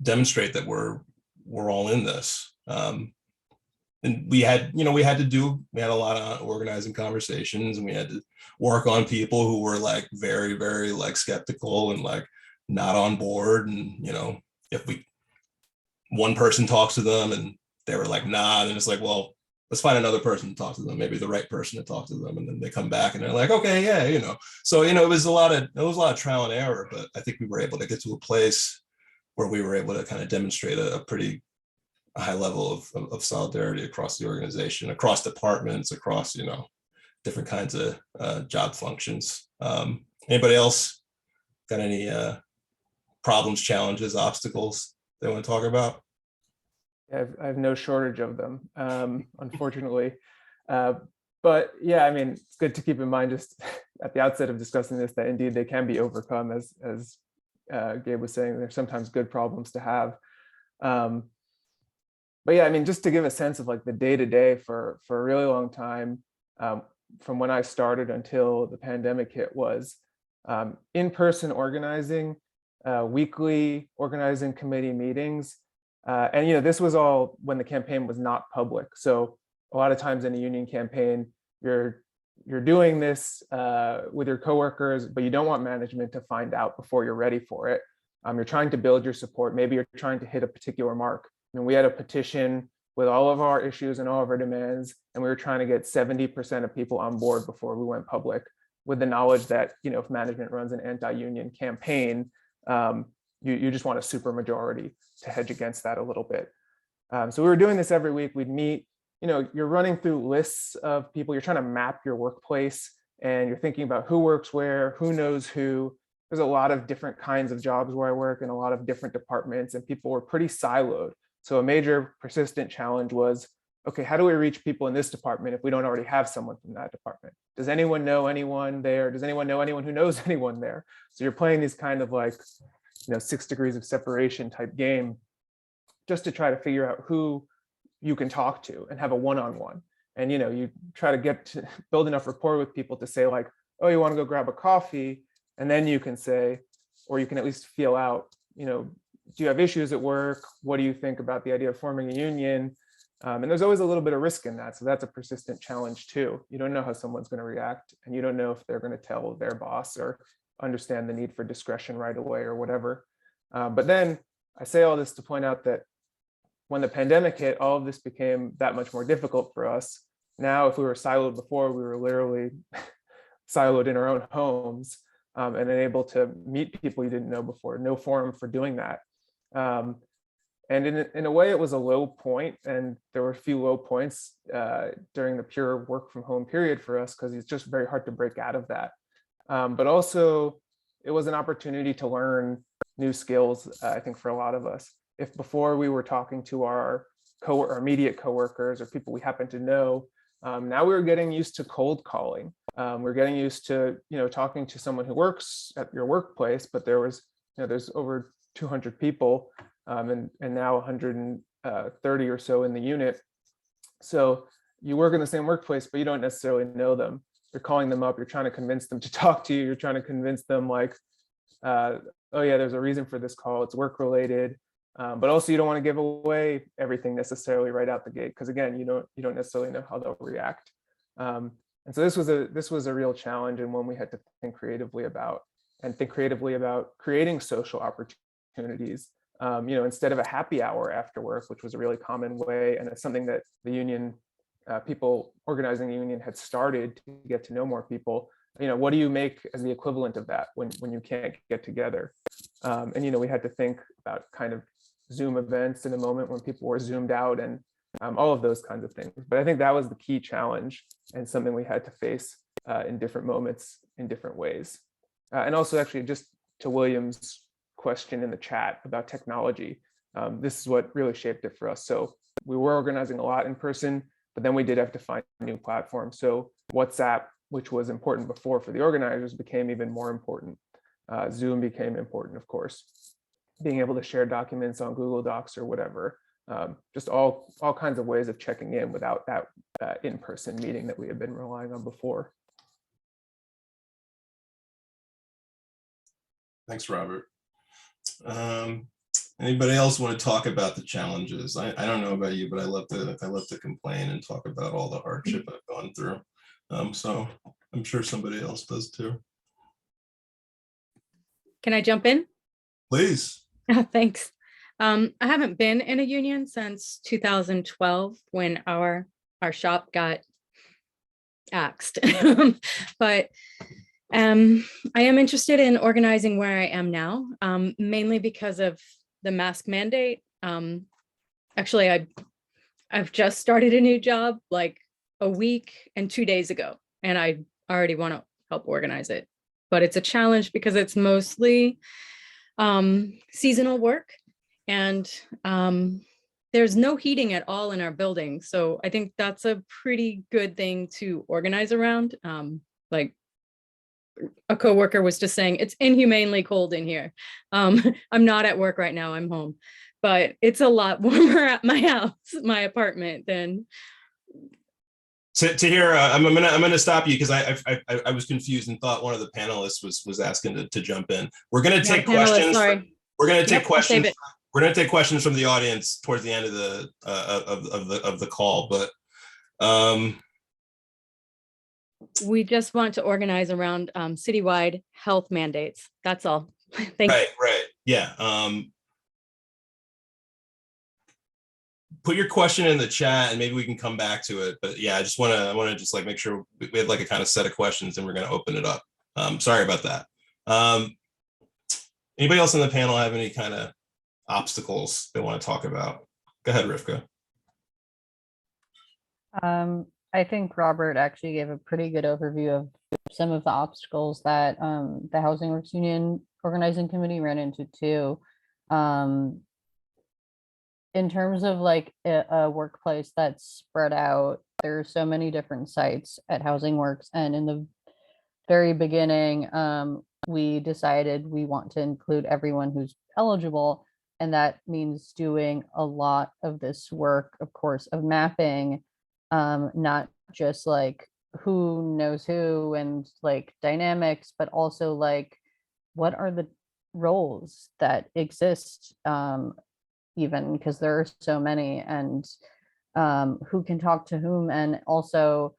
demonstrate that we're all in this. And we had a lot of organizing conversations, and we had to work on people who were like very, very like skeptical and like not on board. And, if one person talks to them and they were like, nah, then it's like, well, let's find another person to talk to them, maybe the right person to talk to them. And then they come back and they're like, okay, yeah, So, it was a lot of trial and error, but I think we were able to get to a place where we were able to kind of demonstrate a pretty high level of solidarity across the organization, across departments, across, different kinds of job functions. Anybody else got any problems, challenges, obstacles they want to talk about? I have no shortage of them, unfortunately. But yeah, I mean, it's good to keep in mind just at the outset of discussing this, that indeed they can be overcome, as Gabe was saying, they're sometimes good problems to have. But yeah, I mean, just to give a sense of like the day-to-day for a really long time, from when I started until the pandemic hit, was in-person organizing, weekly organizing committee meetings. And this was all when the campaign was not public. So a lot of times in a union campaign, you're doing this with your coworkers, but you don't want management to find out before you're ready for it. You're trying to build your support. Maybe you're trying to hit a particular mark. And we had a petition with all of our issues and all of our demands, and we were trying to get 70% of people on board before we went public, with the knowledge that if management runs an anti-union campaign, you just want a super majority to hedge against that a little bit. So we were doing this every week. We'd meet, you're running through lists of people, you're trying to map your workplace, and you're thinking about who works where, who knows who. There's a lot of different kinds of jobs where I work in a lot of different departments, and people were pretty siloed. So a major persistent challenge was, okay, how do we reach people in this department if we don't already have someone from that department? Does anyone know anyone there? Does anyone know anyone who knows anyone there? So you're playing these kind of like, 6 degrees of separation type game, just to try to figure out who you can talk to and have a one-on-one. And you try to build enough rapport with people to say like, oh, you want to go grab a coffee? And then you can say, or you can at least feel out, do you have issues at work? What do you think about the idea of forming a union? And there's always a little bit of risk in that. So that's a persistent challenge too. You don't know how someone's going to react, and you don't know if they're going to tell their boss or understand the need for discretion right away or whatever. But then I say all this to point out that when the pandemic hit, all of this became that much more difficult for us. Now, if we were siloed before, we were literally siloed in our own homes, and unable to meet people you didn't know before, no forum for doing that. And in a way, it was a low point, and there were a few low points during the pure work from home period for us, because it's just very hard to break out of that. But also, it was an opportunity to learn new skills, I think, for a lot of us. If before we were talking to our immediate coworkers or people we happen to know, now we were getting used to cold calling. We're getting used to talking to someone who works at your workplace, but there's over 200 people, and now 130 or so in the unit. So you work in the same workplace, but you don't necessarily know them. You're calling them up, you're trying to convince them to talk to you, you're trying to convince them like, oh yeah, there's a reason for this call, it's work related. But also you don't want to give away everything necessarily right out the gate, because again, you don't necessarily know how they'll react. And so this was a real challenge, and one we had to think creatively about creating social opportunities. Instead of a happy hour after work, which was a really common way, and it's something that the union people organizing the union had started to get to know more people. What do you make as the equivalent of that when you can't get together? And we had to think about kind of Zoom events in a moment when people were zoomed out, and all of those kinds of things. But I think that was the key challenge, and something we had to face in different moments in different ways. And also, actually, just to William's question in the chat about technology, this is what really shaped it for us. So we were organizing a lot in person, but then we did have to find new platforms. So WhatsApp, which was important before for the organizers, became even more important. Zoom became important, of course. Being able to share documents on Google Docs or whatever, just all kinds of ways of checking in without that in-person meeting that we had been relying on before. Thanks, Robert. Anybody else want to talk about the challenges? I don't know about you, but I love to complain and talk about all the hardship I've gone through. So I'm sure somebody else does too. Can I jump in? Please. Thanks. I haven't been in a union since 2012 when our shop got axed. But I am interested in organizing where I am now, mainly because of the mask mandate. Actually, I've just started a new job like a week and 2 days ago, and I already want to help organize it. But it's a challenge because it's mostly seasonal work, and there's no heating at all in our building. So I think that's a pretty good thing to organize around. Like a coworker was just saying, it's inhumanely cold in here. I'm not at work right now, I'm home, but it's a lot warmer at my house, my apartment than. To hear, I'm gonna stop you because I was confused and thought one of the panelists was asking to jump in. We're gonna take questions. Sorry. We're gonna take Yep, I'll save questions. it. We're gonna take questions from the audience towards the end of the call, but We just want to organize around citywide health mandates. That's all. Thank you. right, yeah. Put your question in the chat and maybe we can come back to it. But yeah, I want to just like make sure we have like a kind of set of questions and we're going to open it up. Sorry about that. Anybody else on the panel have any kind of obstacles they want to talk about? Go ahead, Rivka. I think Robert actually gave a pretty good overview of some of the obstacles that the Housing Works Union Organizing Committee ran into too. In terms of like a workplace that's spread out, there are so many different sites at Housing Works, and in the very beginning, we decided we want to include everyone who's eligible, and that means doing a lot of this work, of course, of mapping, not just like who knows who and like dynamics, but also like what are the roles that exist, even because there are so many, and who can talk to whom. And also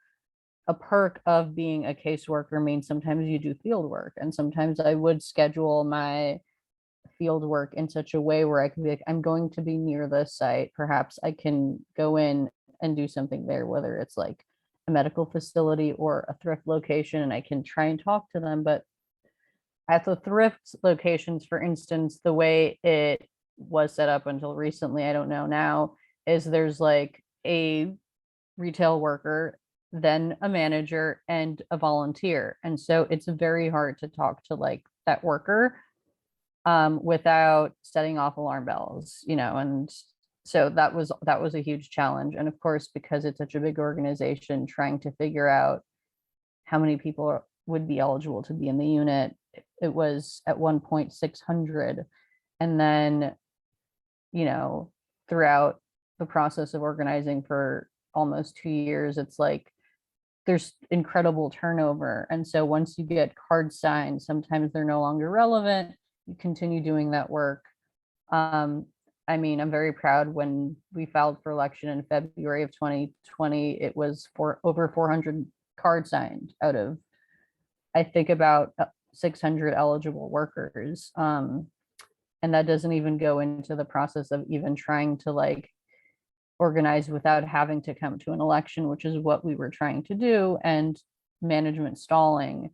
a perk of being a caseworker means sometimes you do field work, and sometimes I would schedule my field work in such a way where I can be like, I'm going to be near this site, perhaps I can go in and do something there, whether it's like a medical facility or a thrift location, and I can try and talk to them. But at the thrift locations, for instance, the way it was set up until recently, I don't know now, is there's like a retail worker, then a manager and a volunteer. And so it's very hard to talk to like that worker without setting off alarm bells, you know. And so that was a huge challenge. And of course, because it's such a big organization, trying to figure out how many people would be eligible to be in the unit. It was at one point 600. And then, you know, throughout the process of organizing for almost 2 years, it's like there's incredible turnover. And so once you get cards signed, sometimes they're no longer relevant. You continue doing that work. I mean, I'm very proud when we filed for election in February of 2020, it was for over 400 cards signed out of, I think, about 600 eligible workers. And that doesn't even go into the process of even trying to like organize without having to come to an election, which is what we were trying to do, and management stalling,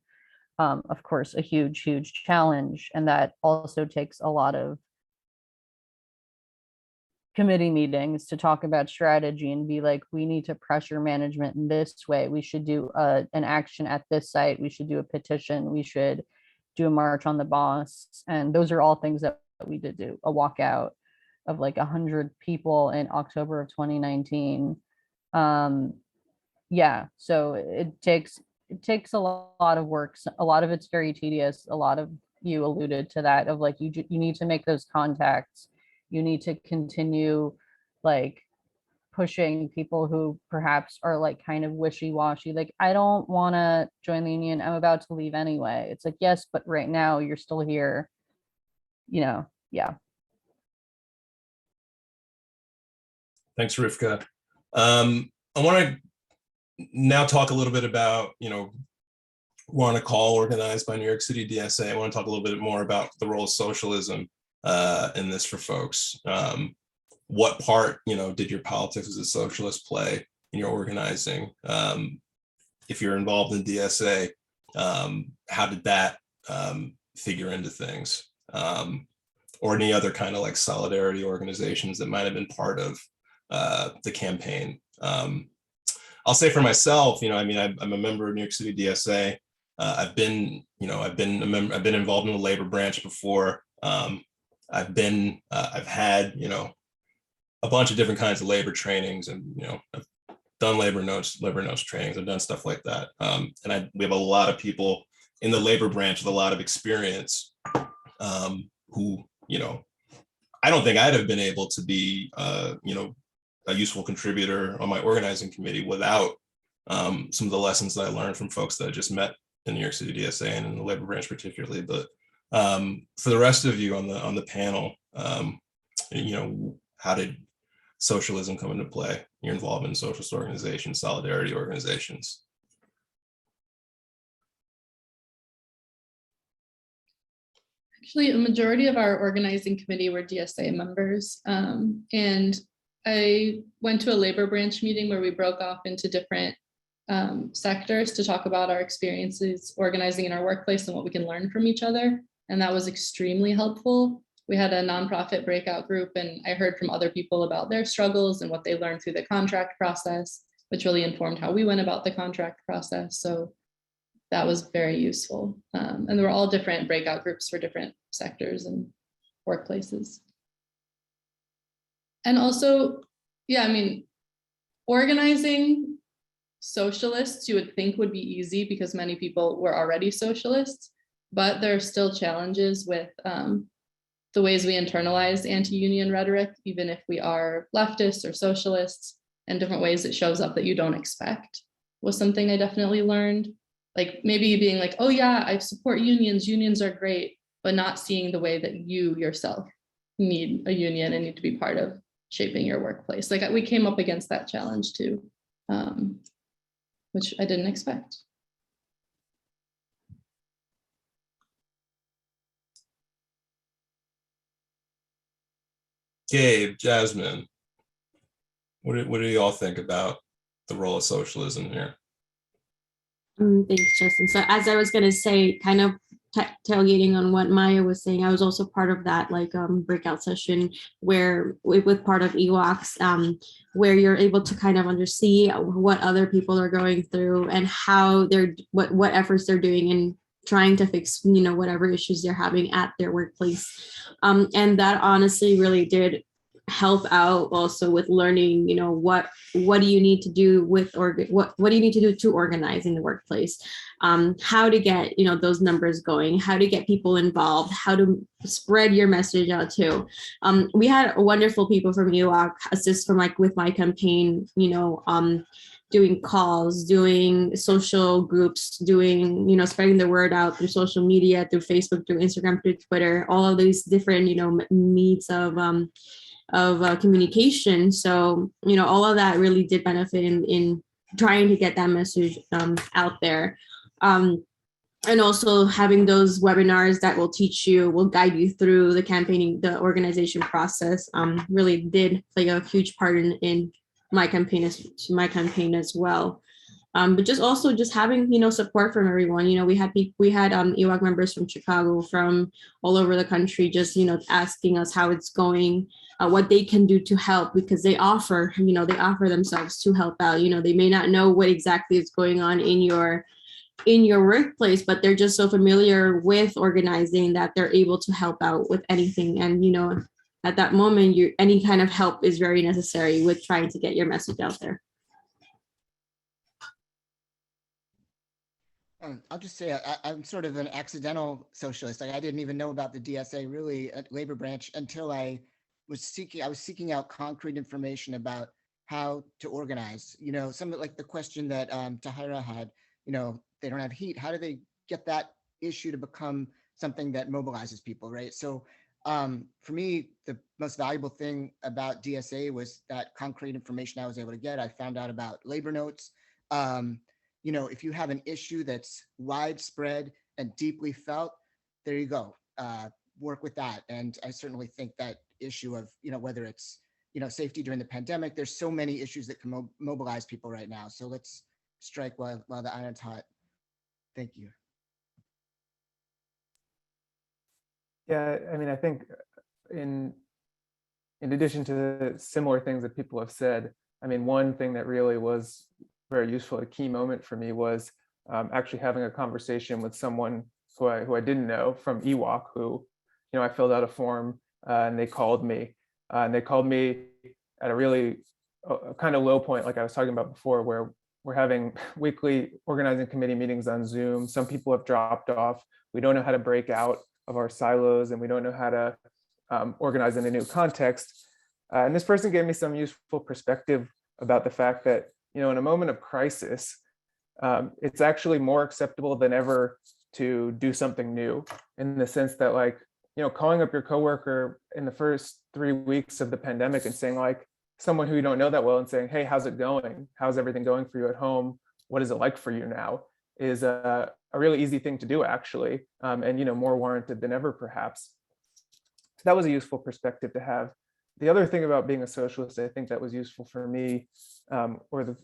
of course, a huge challenge. And that also takes a lot of committee meetings to talk about strategy and be like, we need to pressure management in this way. We should do an action at this site. We should do a petition. We should do a march on the boss. And those are all things that we did do. A walkout of like 100 people in October of 2019. Yeah, so it takes a lot of work. A lot of it's very tedious. A lot of you alluded to that, of like, you need to make those contacts. You need to continue like pushing people who perhaps are like kind of wishy-washy, like, I don't want to join the union, I'm about to leave anyway. It's like, yes, but right now you're still here. Yeah. Thanks, Rivka. I want to now talk a little bit about, we're on a call organized by New York City DSA. I want to talk a little bit more about the role of socialism in this for folks. What part, did your politics as a socialist play in your organizing? If you're involved in DSA, how did that figure into things? Or any other kind of like solidarity organizations that might have been part of the campaign. I'll say for myself, I'm a member of New York City DSA. I've been involved in the labor branch before. I've had, a bunch of different kinds of labor trainings, and I've done labor notes trainings. I've done stuff like that. And we have a lot of people in the labor branch with a lot of experience who, I don't think I'd have been able to be, a useful contributor on my organizing committee without some of the lessons that I learned from folks that I just met in New York City DSA and in the labor branch particularly. But for the rest of you on the panel, how did socialism come into play? Your involvement in socialist organizations, solidarity organizations. Actually, a majority of our organizing committee were DSA members. And I went to a labor branch meeting where we broke off into different sectors to talk about our experiences organizing in our workplace and what we can learn from each other. And that was extremely helpful. We had a nonprofit breakout group, and I heard from other people about their struggles and what they learned through the contract process, which really informed how we went about the contract process. So that was very useful. And there were all different breakout groups for different sectors and workplaces. And also, organizing socialists, you would think would be easy because many people were already socialists, but there are still challenges with the ways we internalize anti-union rhetoric, even if we are leftists or socialists, and different ways it shows up that you don't expect was something I definitely learned. Like maybe being like, oh yeah, I support unions, unions are great, but not seeing the way that you yourself need a union and need to be part of shaping your workplace. Like we came up against that challenge too, which I didn't expect. Gabe, Jasmine, what do you all think about the role of socialism here? Thanks, Justin. So as I was going to say, kind of tailgating on what Maya was saying, I was also part of that breakout session where with part of EWOCs, where you're able to kind of see what other people are going through and how what efforts they're doing in trying to fix, whatever issues they're having at their workplace. And that honestly really did help out also with learning, what do you need to do with, or what do you need to do to organize in the workplace? How to get, those numbers going, how to get people involved, how to spread your message out too. We had wonderful people from EWOC assist from with my campaign, doing calls, doing social groups, doing, spreading the word out through social media, through Facebook, through Instagram, through Twitter, all of these different, means of communication. So, all of that really did benefit in trying to get that message out there. And also having those webinars that will guide you through the campaigning, the organization process, really did play a huge part in my campaign as well. But just having, support from everyone. We had EWOC members from Chicago, from all over the country, just, asking us how it's going, what they can do to help, because they offer themselves to help out. They may not know what exactly is going on in your workplace, but they're just so familiar with organizing that they're able to help out with anything. And, at that moment, any kind of help is very necessary with trying to get your message out there. I'll just say I'm sort of an accidental socialist. I didn't even know about the DSA really at labor branch until I was seeking out concrete information about how to organize. Some of like the question that Tahira had, they don't have heat. How do they get that issue to become something that mobilizes people, right? So For me, the most valuable thing about DSA was that concrete information I was able to get. I found out about labor notes. You know, if you have an issue that's widespread and deeply felt, there you go. Work with that. And I certainly think that issue of, you know, whether it's, you know, safety during the pandemic, there's so many issues that can mobilize people right now. So let's strike while the iron's hot. Thank you. Yeah, I mean, I think in addition to the similar things that people have said, I mean, one thing that really was very useful, a key moment for me was actually having a conversation with someone who I didn't know from EWOC, who, you know, I filled out a form and they called me at a really kind of low point, like I was talking about before, where we're having weekly organizing committee meetings on Zoom. Some people have dropped off. We don't know how to break out of our silos, and we don't know how to organize in a new context. And this person gave me some useful perspective about the fact that, you know, in a moment of crisis, it's actually more acceptable than ever to do something new, in the sense that, like, you know, calling up your coworker in the first 3 weeks of the pandemic and saying, like, someone who you don't know that well, and saying, hey, how's it going? How's everything going for you at home? What is it like for you now? Is a really easy thing to do, actually, and, you know, more warranted than ever, perhaps. So that was a useful perspective to have. The other thing about being a socialist, I think that was useful for me, or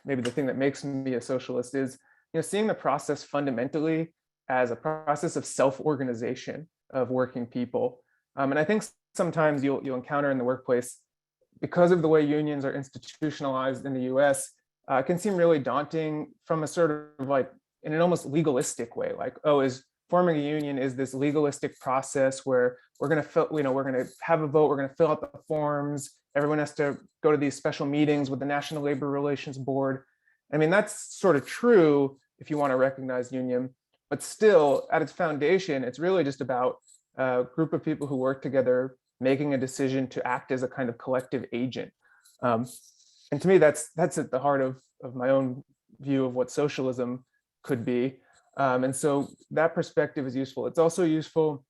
maybe the thing that makes me a socialist, is, you know, seeing the process fundamentally as a process of self-organization of working people. And I think sometimes you'll encounter in the workplace, because of the way unions are institutionalized in the US, it can seem really daunting from a sort of, like, in an almost legalistic way, like, oh, is forming a union is this legalistic process where we're going to fill, you know, we're going to have a vote, we're going to fill out the forms, everyone has to go to these special meetings with the National Labor Relations Board. I mean, that's sort of true if you want to recognize union, but still at its foundation, it's really just about a group of people who work together, making a decision to act as a kind of collective agent. And to me, that's at the heart of my own view of what socialism could be. And so that perspective is useful. It's also useful,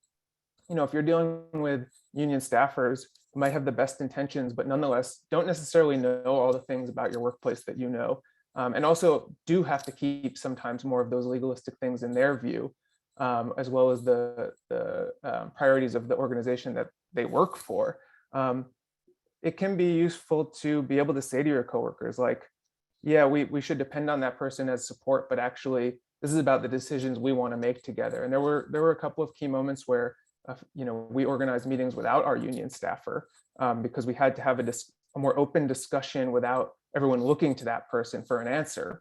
you know, if you're dealing with union staffers who might have the best intentions, but nonetheless don't necessarily know all the things about your workplace that you know, and also do have to keep sometimes more of those legalistic things in their view, as well as the priorities of the organization that they work for. It can be useful to be able to say to your coworkers, like, yeah, we should depend on that person as support, but actually this is about the decisions we want to make together. And there were a couple of key moments where, you know, we organized meetings without our union staffer, because we had to have a more open discussion without everyone looking to that person for an answer.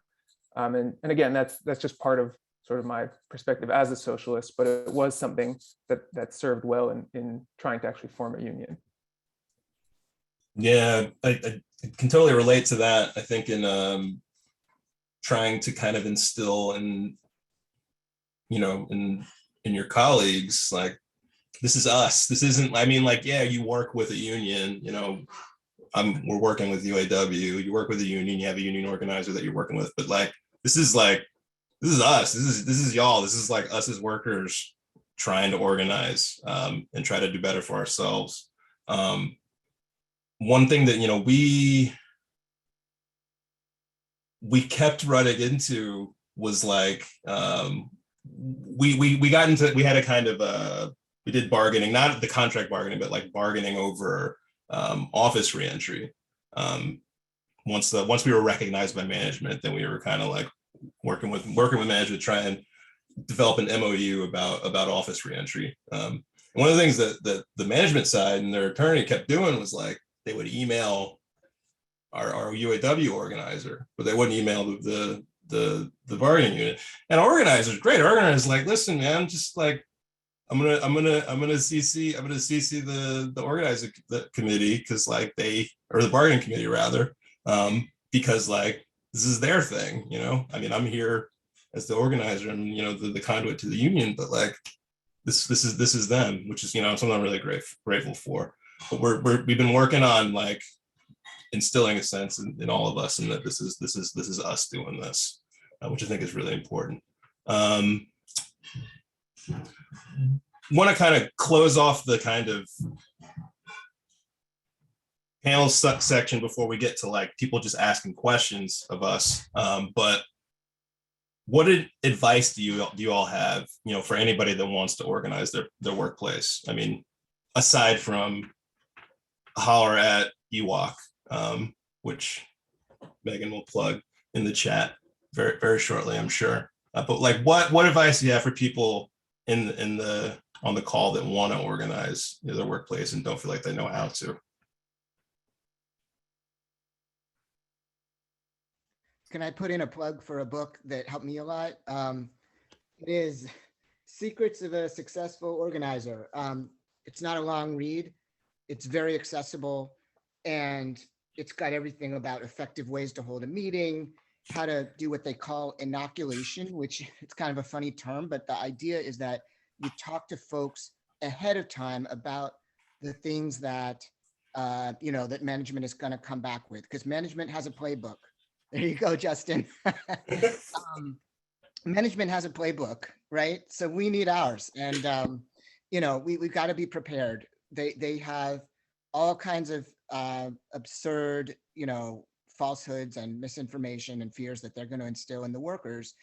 And again, that's just part of sort of my perspective as a socialist, but it was something that served well in trying to actually form a union. Yeah, I can totally relate to that. I think in trying to kind of instill in, you know, in your colleagues, like, this is us. This isn't, I mean, like, yeah, you work with a union, you know, we're working with UAW, you work with a union, you have a union organizer that you're working with, but like, this is us. This is y'all. This is like us as workers trying to organize and try to do better for ourselves. One thing that, you know, we kept running into was like, we got into, we had a kind of we did bargaining, not the contract bargaining, but like bargaining over office reentry. Once we were recognized by management, then we were kind of like working with management to try and develop an MOU about office reentry. One of the things that the management side and their attorney kept doing was like, they would email our UAW organizer, but they wouldn't email the bargaining unit. And our organizer's great. Our organizer's like, listen, man, just like, I'm gonna CC the organizing committee, because like or the bargaining committee rather, because like this is their thing, you know. I mean, I'm here as the organizer and, you know, the conduit to the union, but like this is them, which is, you know, something I'm really grateful for. But we've been working on like instilling a sense in all of us, and that this is us doing this, which I think is really important. want to kind of close off the kind of panel section before we get to like people just asking questions of us. But what advice do you all have, for anybody that wants to organize their workplace? I mean, aside from holler at EWOC, which Megan will plug in the chat very, very shortly, I'm sure. But like, what advice do you have for people on the call that want to organize their workplace and don't feel like they know how to? Can I put in a plug for a book that helped me a lot? It is Secrets of a Successful Organizer. It's not a long read. It's very accessible, and it's got everything about effective ways to hold a meeting, how to do what they call inoculation, which it's kind of a funny term, but the idea is that you talk to folks ahead of time about the things that, that management is going to come back with, because management has a playbook. There you go, Justin. Management has a playbook, right? So we need ours. And, we've got to be prepared. They have all kinds of absurd, falsehoods and misinformation and fears that they're going to instill in the workers.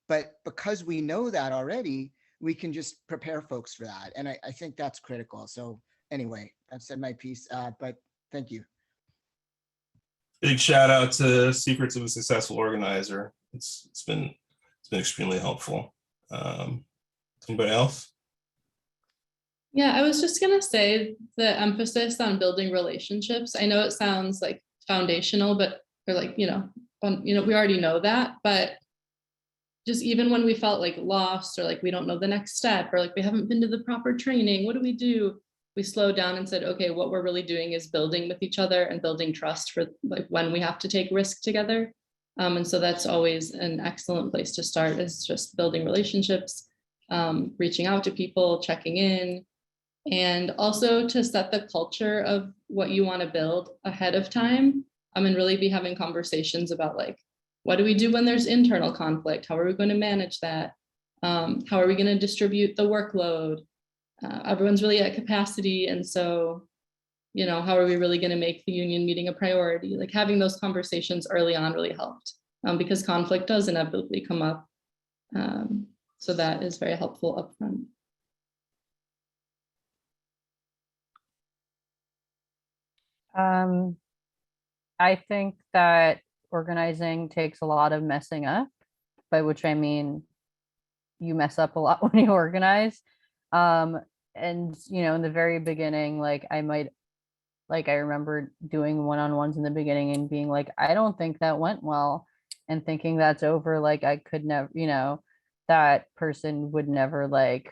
But because we know that already, we can just prepare folks for that. And I think that's critical. So anyway, I've said my piece, but thank you. Big shout out to Secrets of a Successful Organizer. It's been extremely helpful. Anybody else? Yeah, I was just gonna say the emphasis on building relationships. I know it sounds like foundational, but or like, we already know that, but just even when we felt like lost or like we don't know the next step or like we haven't been to the proper training, what do we do? We slowed down and said, okay, what we're really doing is building with each other and building trust for like when we have to take risk together. And so that's always an excellent place to start, is just building relationships, reaching out to people, checking in, and also to set the culture of what you want to build ahead of time. And really be having conversations about like, what do we do when there's internal conflict? How are we going to manage that? How are we going to distribute the workload? Everyone's really at capacity. And so, how are we really going to make the union meeting a priority? Like having those conversations early on really helped, because conflict does inevitably come up. So that is very helpful upfront. I think that organizing takes a lot of messing up, by which I mean you mess up a lot when you organize. And in the very beginning, I remember doing one-on-ones in the beginning and being like, I don't think that went well, and thinking that's over, like I could never, that person would never like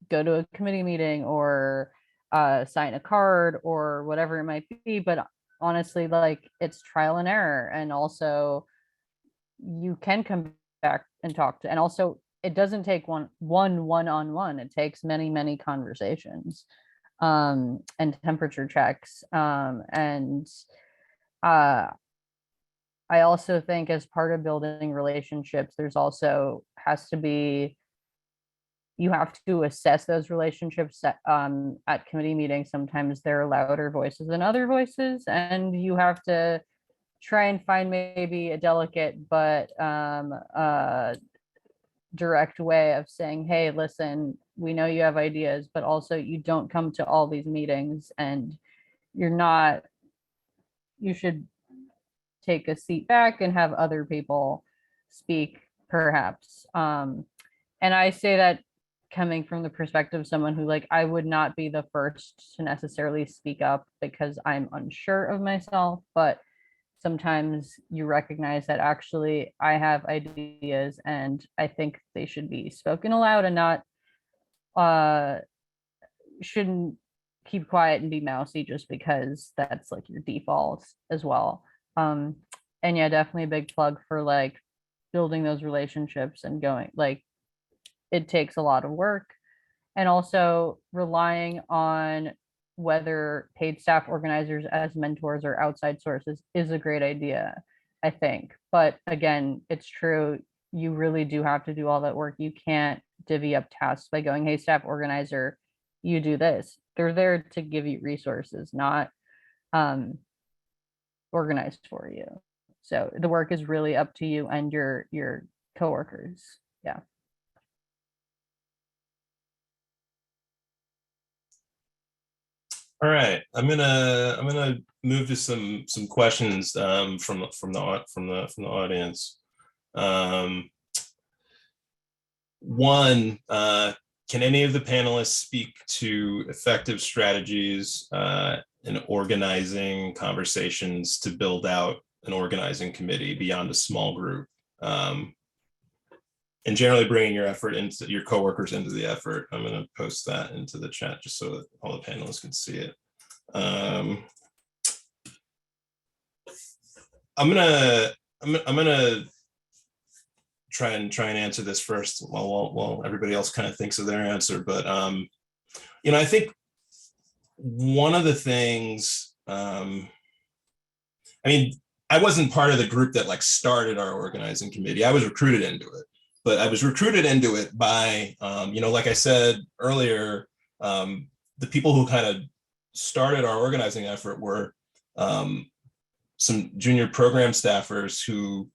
go to a committee meeting or sign a card or whatever it might be. But honestly, like it's trial and error, and also you can come back and talk to, and also it doesn't take one-on-one. It takes many conversations and temperature checks. And I also think as part of building relationships, there's also you have to assess those relationships at committee meetings. Sometimes there are louder voices than other voices, and you have to try and find maybe a delicate but direct way of saying, hey, listen, we know you have ideas, but also you don't come to all these meetings, and you should take a seat back and have other people speak, perhaps. And I say that coming from the perspective of someone who, like, I would not be the first to necessarily speak up because I'm unsure of myself, but sometimes you recognize that actually I have ideas and I think they should be spoken aloud, and not shouldn't keep quiet and be mousy just because that's like your default as well. And yeah, definitely a big plug for like building those relationships and going, like, it takes a lot of work, and also relying on whether paid staff organizers as mentors or outside sources is a great idea, I think. But again, it's true, you really do have to do all that work. You can't divvy up tasks by going, hey, staff organizer, you do this. They're there to give you resources, not organized for you. So the work is really up to you and your coworkers. Yeah. All right, I'm gonna move to some questions from the audience. One, can any of the panelists speak to effective strategies in organizing conversations to build out an organizing committee beyond a small group? And generally bringing your coworkers into the effort. I'm going to post that into the chat just so that all the panelists can see it. I'm gonna try and answer this first while everybody else kind of thinks of their answer. But I think one of the things, I wasn't part of the group that like started our organizing committee. I was recruited into it. But I was recruited into it by, like I said earlier, the people who kind of started our organizing effort were some junior program staffers who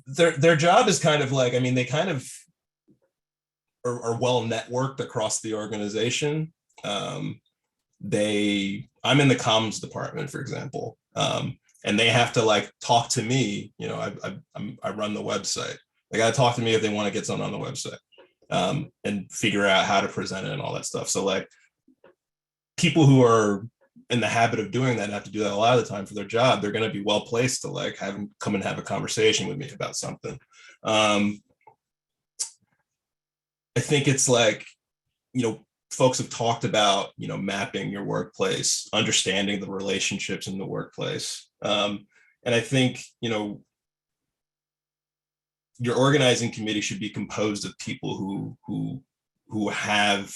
their job is kind of like, they kind of are well networked across the organization. I'm in the comms department, for example. And they have to like talk to me, I run the website. They got to talk to me if they want to get something on the website and figure out how to present it and all that stuff. So like people who are in the habit of doing that and have to do that a lot of the time for their job, they're going to be well placed to like have them come and have a conversation with me about something. I think it's like, folks have talked about, mapping your workplace, understanding the relationships in the workplace. And I think, your organizing committee should be composed of people who have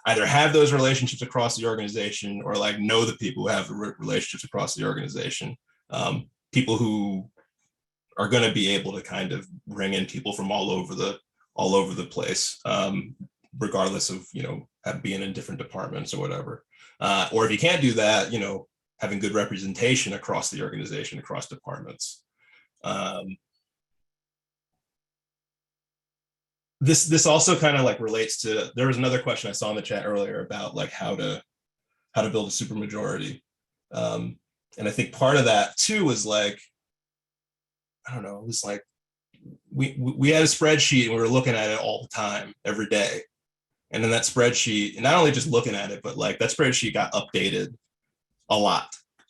either have those relationships across the organization or like know the people who have the relationships across the organization. People who are going to be able to kind of bring in people from all over the place, regardless of, being in different departments or whatever. Or if you can't do that, having good representation across the organization, across departments. This also kind of like relates to, there was another question I saw in the chat earlier about like how to build a supermajority. And I think part of that too was like, I don't know, it was like, we had a spreadsheet and we were looking at it all the time, every day. And then that spreadsheet, and not only just looking at it, but like that spreadsheet got updated a lot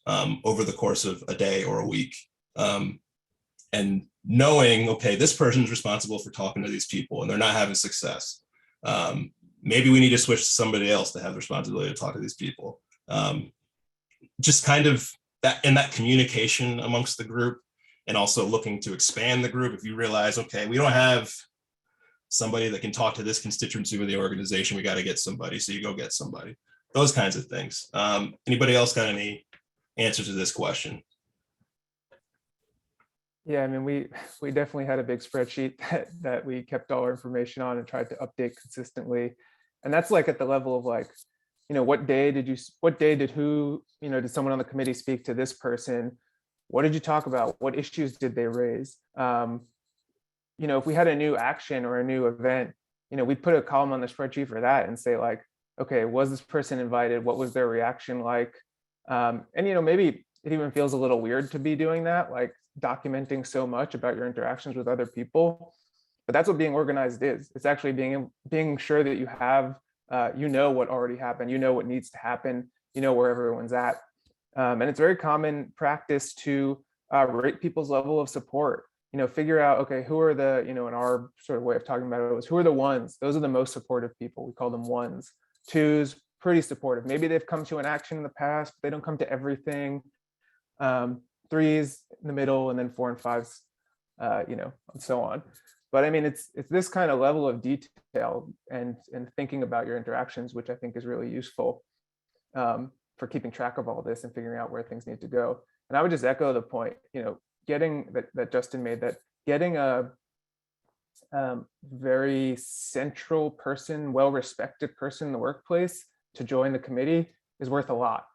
over the course of a day or a week. And knowing, okay, this person's responsible for talking to these people and they're not having success. Maybe we need to switch to somebody else to have the responsibility to talk to these people. Just kind of that communication amongst the group, and also looking to expand the group. If you realize, okay, we don't have somebody that can talk to this constituency of the organization, we got to get somebody. So you go get somebody, those kinds of things. Anybody else got any answers to this question? Yeah, we definitely had a big spreadsheet that we kept all our information on and tried to update consistently. And that's like at the level of like, what day did someone on the committee speak to this person? What did you talk about? What issues did they raise? If we had a new action or a new event, we'd put a column on the spreadsheet for that and say like, okay, was this person invited? What was their reaction like? And maybe it even feels a little weird to be doing that, like documenting so much about your interactions with other people. But that's what being organized is. It's actually being sure that you have, what already happened, what needs to happen, where everyone's at. And it's very common practice to rate people's level of support. Figure out, okay, who are the, in our sort of way of talking about it was, who are the ones? Those are the most supportive people. We call them ones. Twos, pretty supportive. Maybe they've come to an action in the past, but they don't come to everything. Threes in the middle, and then 4 and 5s, and so on. But it's this kind of level of detail and thinking about your interactions, which I think is really useful for keeping track of all this and figuring out where things need to go. And I would just echo the point, getting that Justin made, that getting a very central person, well-respected person in the workplace to join the committee is worth a lot.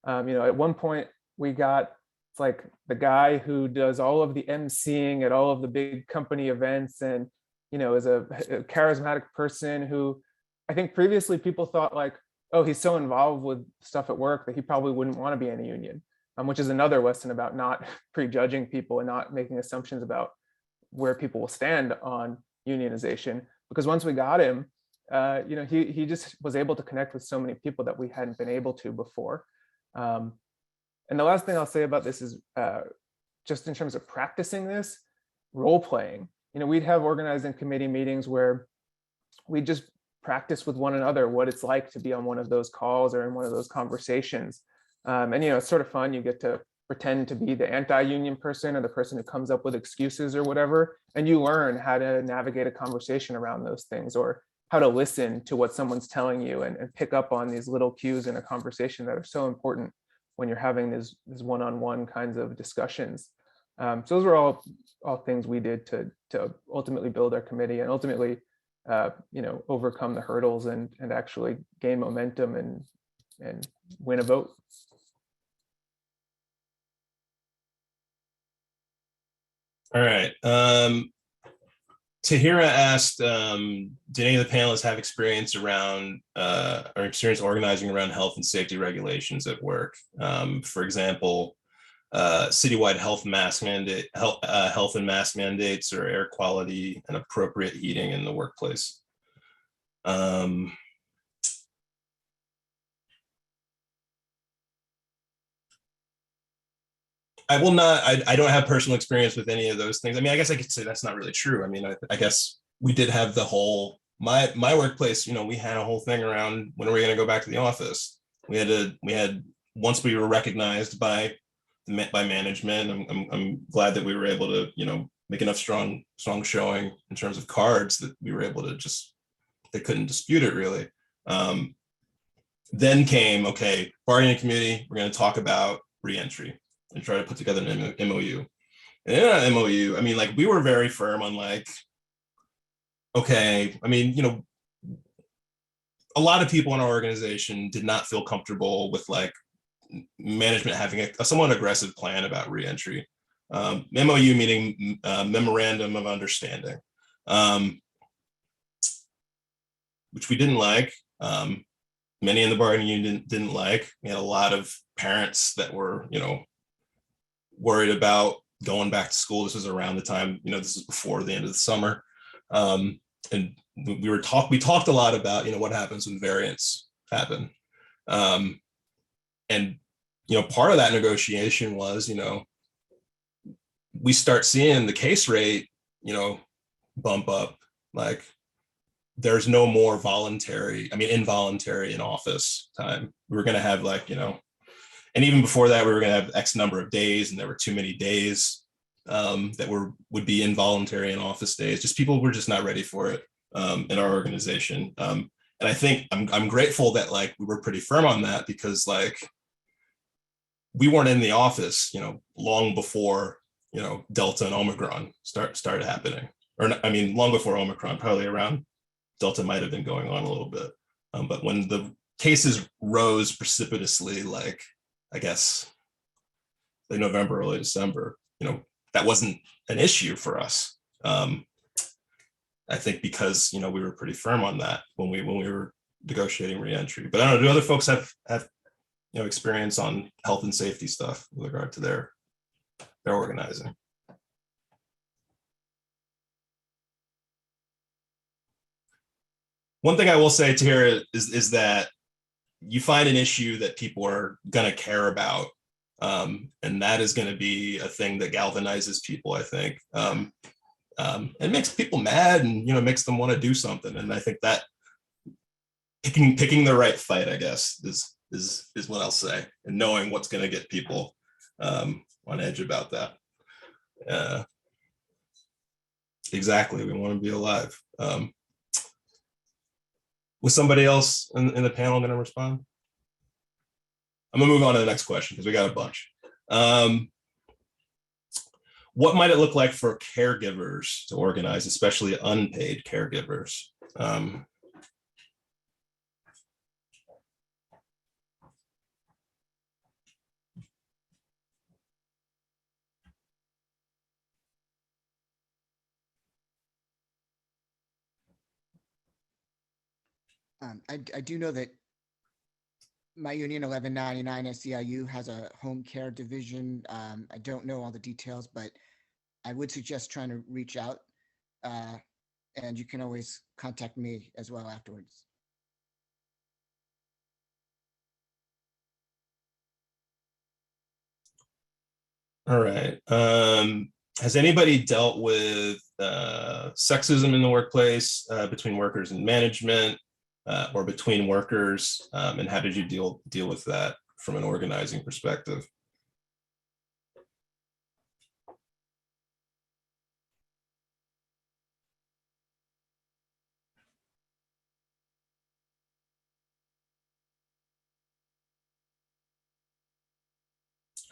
At one point we got, it's like the guy who does all of the emceeing at all of the big company events and, is a charismatic person who I think previously people thought like, oh, he's so involved with stuff at work that he probably wouldn't want to be in a union, which is another lesson about not prejudging people and not making assumptions about where people will stand on unionization. Because once we got him, he just was able to connect with so many people that we hadn't been able to before. And the last thing I'll say about this is just in terms of practicing this, role playing. We'd have organizing committee meetings where we just practice with one another what it's like to be on one of those calls or in one of those conversations. And it's sort of fun. You get to pretend to be the anti-union person or the person who comes up with excuses or whatever, and you learn how to navigate a conversation around those things or how to listen to what someone's telling you and pick up on these little cues in a conversation that are so important when you're having these one-on-one kinds of discussions. So those were all things we did to ultimately build our committee and ultimately overcome the hurdles and actually gain momentum and win a vote. All right. Tahira asked, did any of the panelists have experience around or experience organizing around health and safety regulations at work? For example, citywide health and mask mandates or air quality and appropriate heating in the workplace. I will not, I don't have personal experience with any of those things. I mean, I guess I could say that's not really true. I mean, I guess we did have the whole, my workplace, we had a whole thing around when are we going to go back to the office? We had, once we were recognized by management, I'm glad that we were able to, make enough strong showing in terms of cards that we were able to just, they couldn't dispute it really. Then came, okay, bargaining committee, we're going to talk about reentry and try to put together an MOU. And in that MOU, I mean, like we were very firm on like, okay, I mean, a lot of people in our organization did not feel comfortable with like management having a somewhat aggressive plan about reentry. MOU meaning memorandum of understanding, which we didn't like. Many in the bargaining union didn't like. We had a lot of parents that were, worried about going back to school. This was around the time, this is before the end of the summer. And we talked a lot about, what happens when variants happen. And, part of that negotiation was, we start seeing the case rate, bump up, like there's no more involuntary in office time. We were going to have like, and even before that, we were going to have X number of days, and there were too many days that would be involuntary in office days. Just people were just not ready for it in our organization. And I think I'm grateful that like we were pretty firm on that because like we weren't in the office, long before Delta and Omicron started happening, or I mean, long before Omicron, probably around Delta might have been going on a little bit, but when the cases rose precipitously, like I guess late November, early December, that wasn't an issue for us. I think because we were pretty firm on that when we were negotiating reentry. But I don't know, do other folks have experience on health and safety stuff with regard to their organizing? One thing I will say to here is that you find an issue that people are going to care about, and that is going to be a thing that galvanizes people, I think. It makes people mad and makes them want to do something. And I think that picking the right fight, I guess, is what I'll say, and knowing what's going to get people on edge about that. Exactly, we want to be alive. Was somebody else in the panel going to respond? I'm gonna move on to the next question because we got a bunch. what might it look like for caregivers to organize, especially unpaid caregivers? I do know that my union 1199 SEIU has a home care division. I don't know all the details, but I would suggest trying to reach out, and you can always contact me as well afterwards. All right. Has anybody dealt with sexism in the workplace between workers and management, or between workers? And how did you deal with that from an organizing perspective?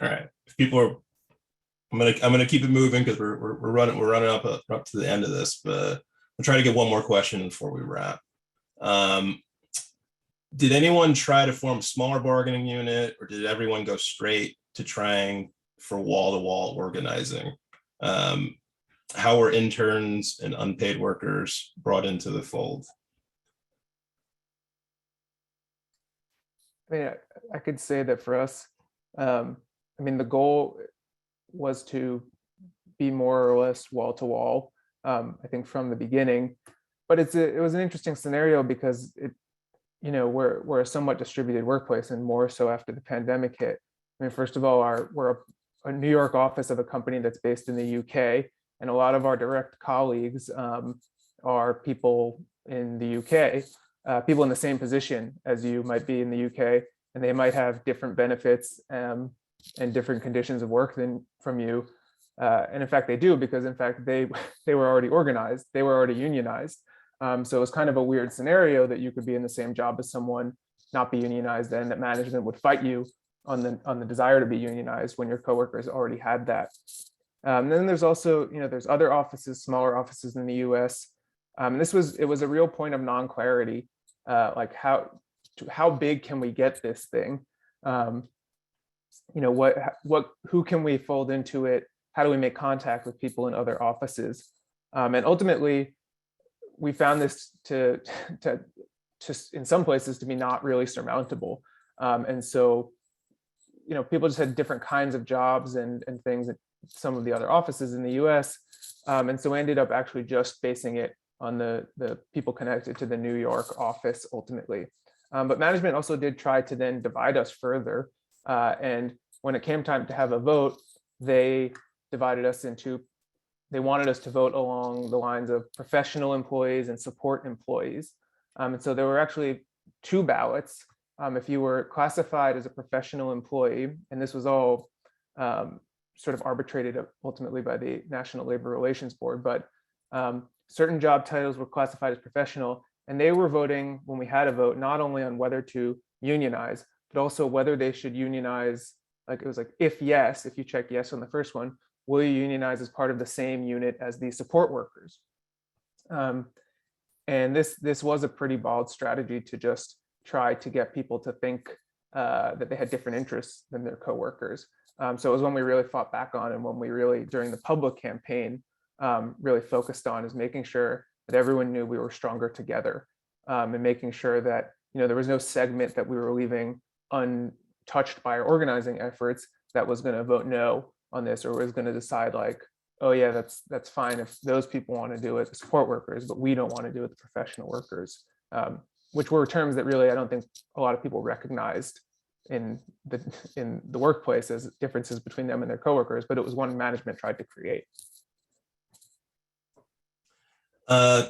All right. If people are, I'm gonna keep it moving because we're running up to the end of this, but I'll try to get one more question before we wrap. Did anyone try to form a smaller bargaining unit, or did everyone go straight to trying for wall-to-wall organizing? How were interns and unpaid workers brought into the fold? I mean, I could say that for us, I mean, the goal was to be more or less wall to wall, I think from the beginning, but it was an interesting scenario because we're a somewhat distributed workplace, and more so after the pandemic hit. I mean, first of all, we're a New York office of a company that's based in the UK, and a lot of our direct colleagues are people in the UK, people in the same position as you might be in the UK, and they might have different benefits and different conditions of work than from you. And in fact, they do, because in fact, they were already organized, they were already unionized. So it was kind of a weird scenario that you could be in the same job as someone, not be unionized, and that management would fight you on the desire to be unionized when your coworkers already had that. Then there's also, there's other offices, smaller offices in the US. And it was a real point of non-clarity, like how big can we get this thing? Who can we fold into it? How do we make contact with people in other offices? And ultimately, we found this to in some places to be not really surmountable. And so, people just had different kinds of jobs and things at some of the other offices in the US. And so we ended up actually just basing it on the people connected to the New York office ultimately. But management also did try to then divide us further. And when it came time to have a vote, they divided us into, they wanted us to vote along the lines of professional employees and support employees. And so there were actually two ballots. If you were classified as a professional employee, and this was all sort of arbitrated ultimately by the National Labor Relations Board, but certain job titles were classified as professional, and they were voting, when we had a vote, not only on whether to unionize, but also whether they should unionize. Like it was like, if yes, if you check yes on the first one, will you unionize as part of the same unit as the support workers? And this was a pretty bold strategy to just try to get people to think that they had different interests than their coworkers. So it was when we really fought back on, and when we really, during the public campaign, really focused on, is making sure that everyone knew we were stronger together, and making sure that there was no segment that we were leaving untouched by our organizing efforts that was going to vote no on this, or was going to decide like, oh yeah, that's fine if those people want to do it, the support workers, but we don't want to do it, the professional workers, which were terms that really I don't think a lot of people recognized in the workplace as differences between them and their coworkers, but it was one management tried to create.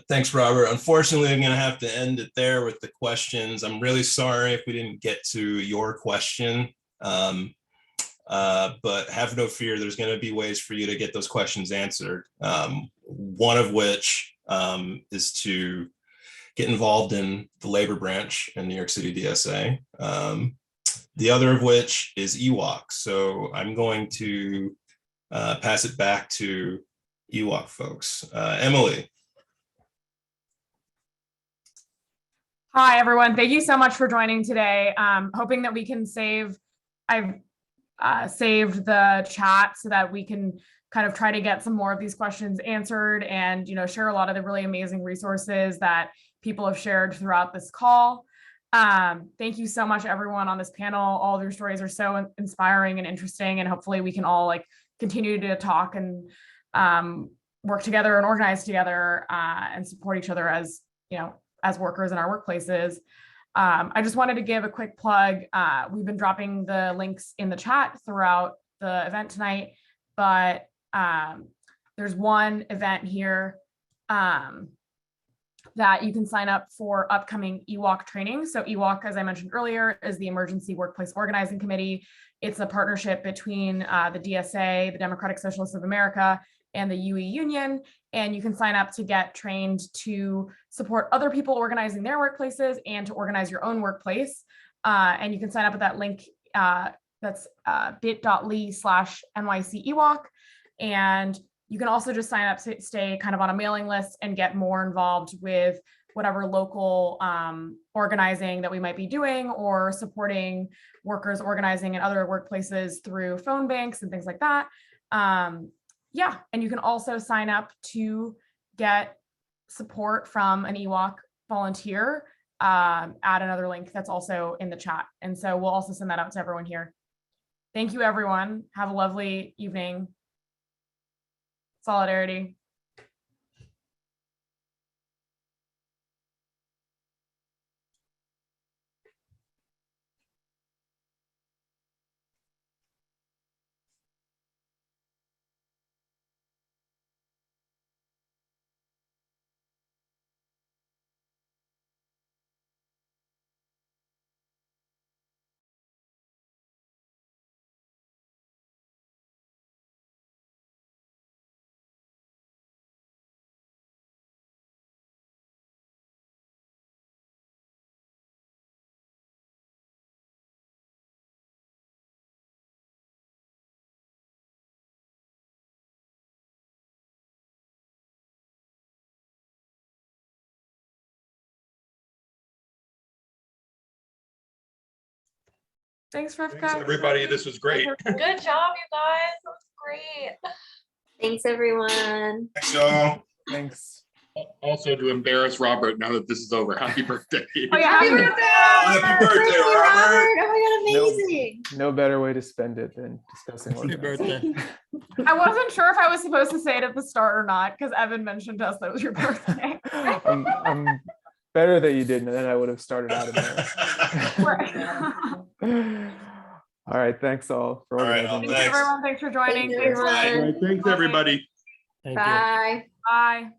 Thanks, Robert. Unfortunately, I'm going to have to end it there with the questions. I'm really sorry if we didn't get to your question, but have no fear. There's going to be ways for you to get those questions answered. One of which is to get involved in the labor branch in New York City DSA. The other of which is EWOC. So I'm going to pass it back to EWOC folks. Emily. Hi, everyone. Thank you so much for joining today. Hoping that we can I've saved the chat so that we can kind of try to get some more of these questions answered and, share a lot of the really amazing resources that people have shared throughout this call. Thank you so much, everyone on this panel. All of your stories are so inspiring and interesting, and hopefully we can all continue to talk and work together and organize together and support each other as workers in our workplaces. I just wanted to give a quick plug. We've been dropping the links in the chat throughout the event tonight, but there's one event here that you can sign up for upcoming EWOC training. So EWOC, as I mentioned earlier, is the Emergency Workplace Organizing Committee. It's a partnership between the DSA, the Democratic Socialists of America, and the UE Union. And you can sign up to get trained to support other people organizing their workplaces and to organize your own workplace. And you can sign up at that link that's bit.ly/NYC EWOC. And you can also just sign up to stay kind of on a mailing list and get more involved with whatever local organizing that we might be doing, or supporting workers organizing in other workplaces through phone banks and things like that. Yeah, and you can also sign up to get support from an EWOC volunteer at another link that's also in the chat. And so we'll also send that out to everyone here. Thank you, everyone. Have a lovely evening. Solidarity. Thanks, Rivka. Thanks, everybody. This was great. Good job, you guys. That was great. Thanks, everyone. Thanks, y'all. Thanks. Also, to embarrass Robert, now that this is over, happy birthday. Oh, yeah, happy birthday! Happy birthday, Robert. Oh my God, amazing. No better way to spend it than discussing Happy organizing. birthday. I wasn't sure if I was supposed to say it at the start or not, because Evan mentioned to us that it was your birthday. I'm better that you didn't, and then I would have started out of there. All right, thanks all for All right, organizing. Thanks. Everyone, thanks for joining. Thanks, everyone. All right, thanks, everybody. Bye. Bye.